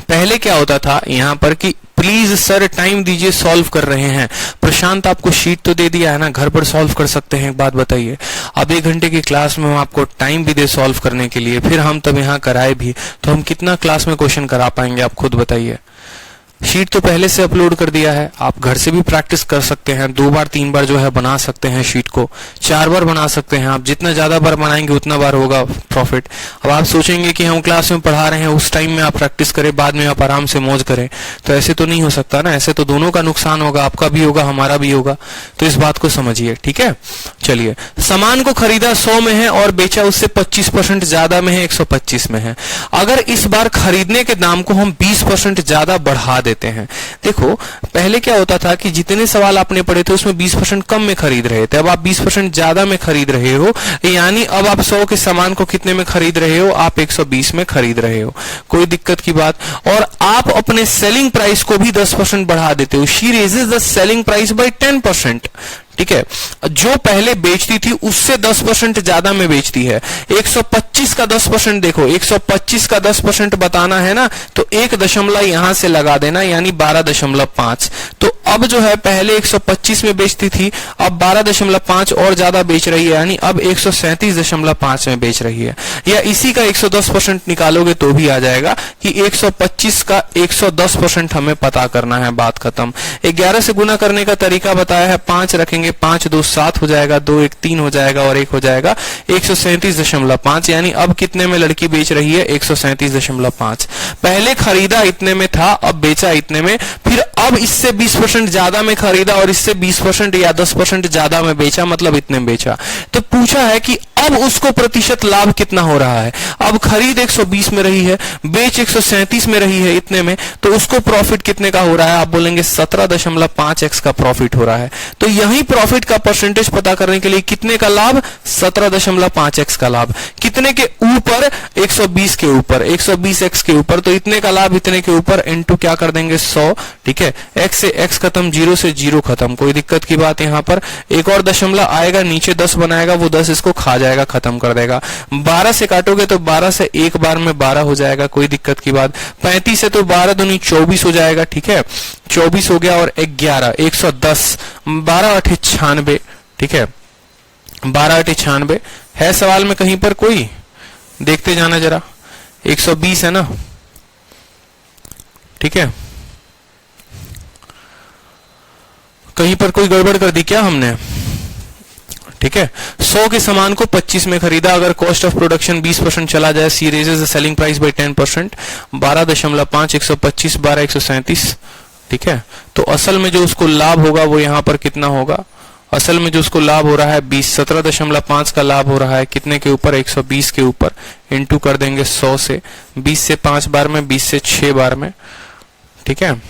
पहले क्या होता था यहां पर कि प्लीज सर टाइम दीजिए, सॉल्व कर रहे हैं। प्रशांत आपको शीट तो दे दिया है ना, घर पर सॉल्व कर सकते हैं, एक बात बताइए। अब 1 घंटे की क्लास में हम आपको टाइम भी दे सॉल्व करने के लिए, फिर हम तब यहाँ कराए भी, तो हम कितना क्लास में क्वेश्चन करा पाएंगे, आप खुद बताइए। शीट तो पहले से अपलोड कर दिया है, आप घर से भी प्रैक्टिस कर सकते हैं, 2 बार 3 बार जो है बना सकते हैं शीट को, 4 बार बना सकते हैं। आप जितना ज्यादा बार बनाएंगे उतना बार होगा प्रॉफिट। अब आप सोचेंगे कि हम क्लास में पढ़ा रहे हैं, उस टाइम में आप प्रैक्टिस करें, बाद में आप आराम से मौज करें, तो ऐसे तो नहीं हो सकता ना, ऐसे तो दोनों का नुकसान होगा, आपका भी होगा हमारा भी होगा, तो इस बात को समझिए। ठीक है, चलिए, सामान को खरीदा 100 में है और बेचा उससे 25% ज्यादा में है, 125 में है। अगर इस बार खरीदने के दाम को हम 20% ज्यादा बढ़ा देते हैं, देखो पहले क्या होता था कि जितने सवाल आपने पढ़े थे उसमें 20% कम में खरीद रहे थे, अब आप 20% ज्यादा में खरीद रहे हो, यानी अब आप 100 के सामान को कितने में खरीद रहे हो, आप 120 में खरीद रहे हो। कोई दिक्कत की बात, और आप अपने सेलिंग प्राइस को भी 10% बढ़ा देते हो। She raises the selling price by 10%। ठीक है। जो पहले बेचती थी उससे 10% ज्यादा में बेचती है। 125 का 10% देखो, 125 का 10% बताना है ना, तो 1 दशमलव यहां से लगा देना, यानी 12.5। तो अब जो है पहले 125 में बेचती थी, अब 12.5 और ज्यादा बेच रही है, यानी अब 137.5 में बेच रही है। या इसी का 110% निकालोगे तो भी आ जाएगा कि 125 का 110% हमें पता करना है, बात खत्म। 11 से गुना करने का तरीका बताया है, 5 रखेंगे, 5 2 7 हो जाएगा, 2 1 3 हो जाएगा और 1 हो जाएगा 137.5, यानी अब कितने में लड़की बेच रही है? 137.5। पहले खरीदा इतने में था, अब बेचा इतने में, फिर अब इससे 20% ज्यादा में खरीदा और इससे 20% या 10% ज्यादा में बेचा, मतलब इतने में बेचा। तो पूछा है कि अब उसको प्रतिशत लाभ कितना हो रहा है। अब खरीद 120 में रही है, बेच 137 में रही है इतने में, तो उसको प्रॉफिट कितने का हो रहा है? आप बोलेंगे 17.5x का प्रॉफिट हो रहा है। तो यही प्रॉफिट का परसेंटेज पता करने के लिए कितने का लाभ? 17.5x का लाभ। कितने के ऊपर? 120 के ऊपर, 120x के ऊपर। तो इतने का लाभ इतने के ऊपर इनटू क्या कर देंगे? 100। ठीक है, x से x खत्म, 0 से 0 खत्म, कोई दिक्कत की बात यहां पर। एक और दशमलव आएगा, नीचे 10 बनाएगा, वो 10 इसको खा जाएगा, खत्म कर देगा। 12 से काटोगे तो 12 से एक बार में 12 हो जाएगा, कोई दिक्कत की बात। 35 से तो 12 दूनी 24 हो जाएगा। ठीक है, 24 हो गया और 11, 110, 12 8 96। ठीक है, 12 8 96 है। सवाल में कहीं पर कोई? देखते जाना जरा। 120 है ना? ठीक है, कहीं पर कोई गड़बड़ कर दी क्या हमने? ठीक है, 100 के सामान को 25 में खरीदा, अगर कॉस्ट ऑफ प्रोडक्शन 20% चला जाए, C raises the selling price by 10%। 12.5 125 12 137। ठीक है, तो असल में जो उसको लाभ होगा वो यहां पर कितना होगा? असल में जो उसको लाभ हो रहा है 20, 17.5 का लाभ हो रहा है कितने के ऊपर? 120 के ऊपर, इंटू कर देंगे 100 से। 20 से 5 बार में, 20 से 6 बार में। ठीक है,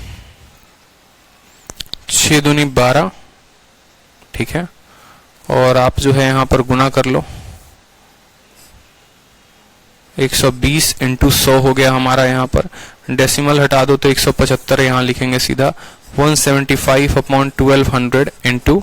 6 दूनी 12। ठीक है, और आप जो है यहां पर गुना कर लो। 120 इंटू 100 हो गया हमारा, यहां पर डेसिमल हटा दो तो 175 यहां लिखेंगे सीधा। 175 अपॉन 1200 इंटू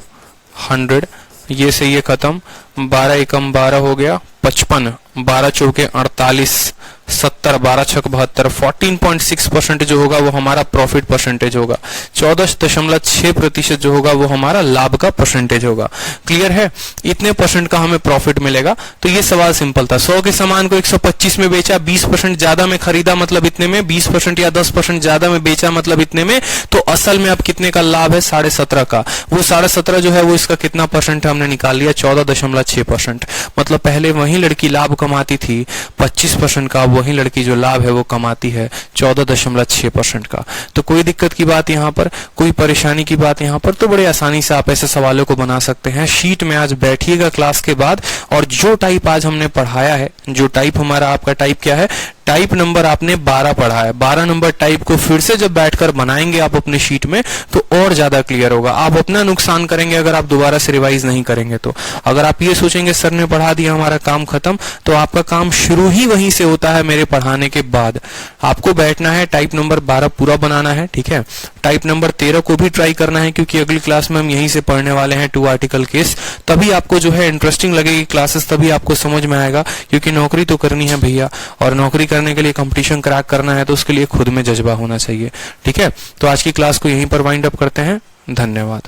100, ये से ये खत्म। 12 एकम 12 हो गया 55, 12 चौके 48, 70, 12 छक 72। 14.6% जो होगा वो हमारा प्रॉफिट परसेंटेज होगा। 14.6% जो होगा वो हमारा लाभ का परसेंटेज होगा। क्लियर है? इतने परसेंट का हमें प्रॉफिट मिलेगा। तो ये सवाल सिंपल था। 100 के सामान को 125 में बेचा, 20% ज्यादा में खरीदा, मतलब इतने में, 20% या 10% ज्यादा में बेचा, मतलब इतने में। तो असल में अब कितने का लाभ है? 17.5 का। वो 17.5 जो है वो इसका कितना परसेंट हमने निकाल लिया? 14.6%। मतलब पहले वही लड़की लाभ कमाती थी 25% का, वही लड़की जो लाभ है वो कमाती है 14.6% का। तो कोई दिक्कत की बात यहाँ पर, कोई परेशानी की बात यहाँ पर? तो बड़े आसानी से आप ऐसे सवालों को बना सकते हैं। शीट में आज बैठिएगा क्लास के बाद, और जो टाइप आज हमने पढ़ाया है, जो टाइप हमारा, आपका टाइप क्या है? टाइप नंबर आपने 12 पढ़ा है। 12 नंबर टाइप को फिर से जब बैठकर बनाएंगे आप अपने शीट में, तो और ज्यादा क्लियर होगा। आप अपना नुकसान करेंगे अगर आप दोबारा से रिवाइज नहीं करेंगे तो। अगर आप ये सोचेंगे सर ने पढ़ा दिया, हमारा काम खत्म, तो आपका काम शुरू ही वहीं से होता है मेरे पढ़ाने के बाद। आपको बैठना है, टाइप नंबर 12 पूरा बनाना है। ठीक है, टाइप नंबर 13 को भी ट्राई करना है, क्योंकि अगली क्लास में हम यहीं से पढ़ने वाले हैं 2 आर्टिकल केस। तभी आपको जो है इंटरेस्टिंग लगेगी क्लासेस, तभी आपको समझ में आएगा, क्योंकि नौकरी तो करनी है भैया, और नौकरी करने के लिए कंपटीशन क्रैक करना है तो उसके लिए खुद में जज्बा होना चाहिए। ठीक है, तो आज की क्लास को यहीं पर वाइंड अप करते हैं। धन्यवाद।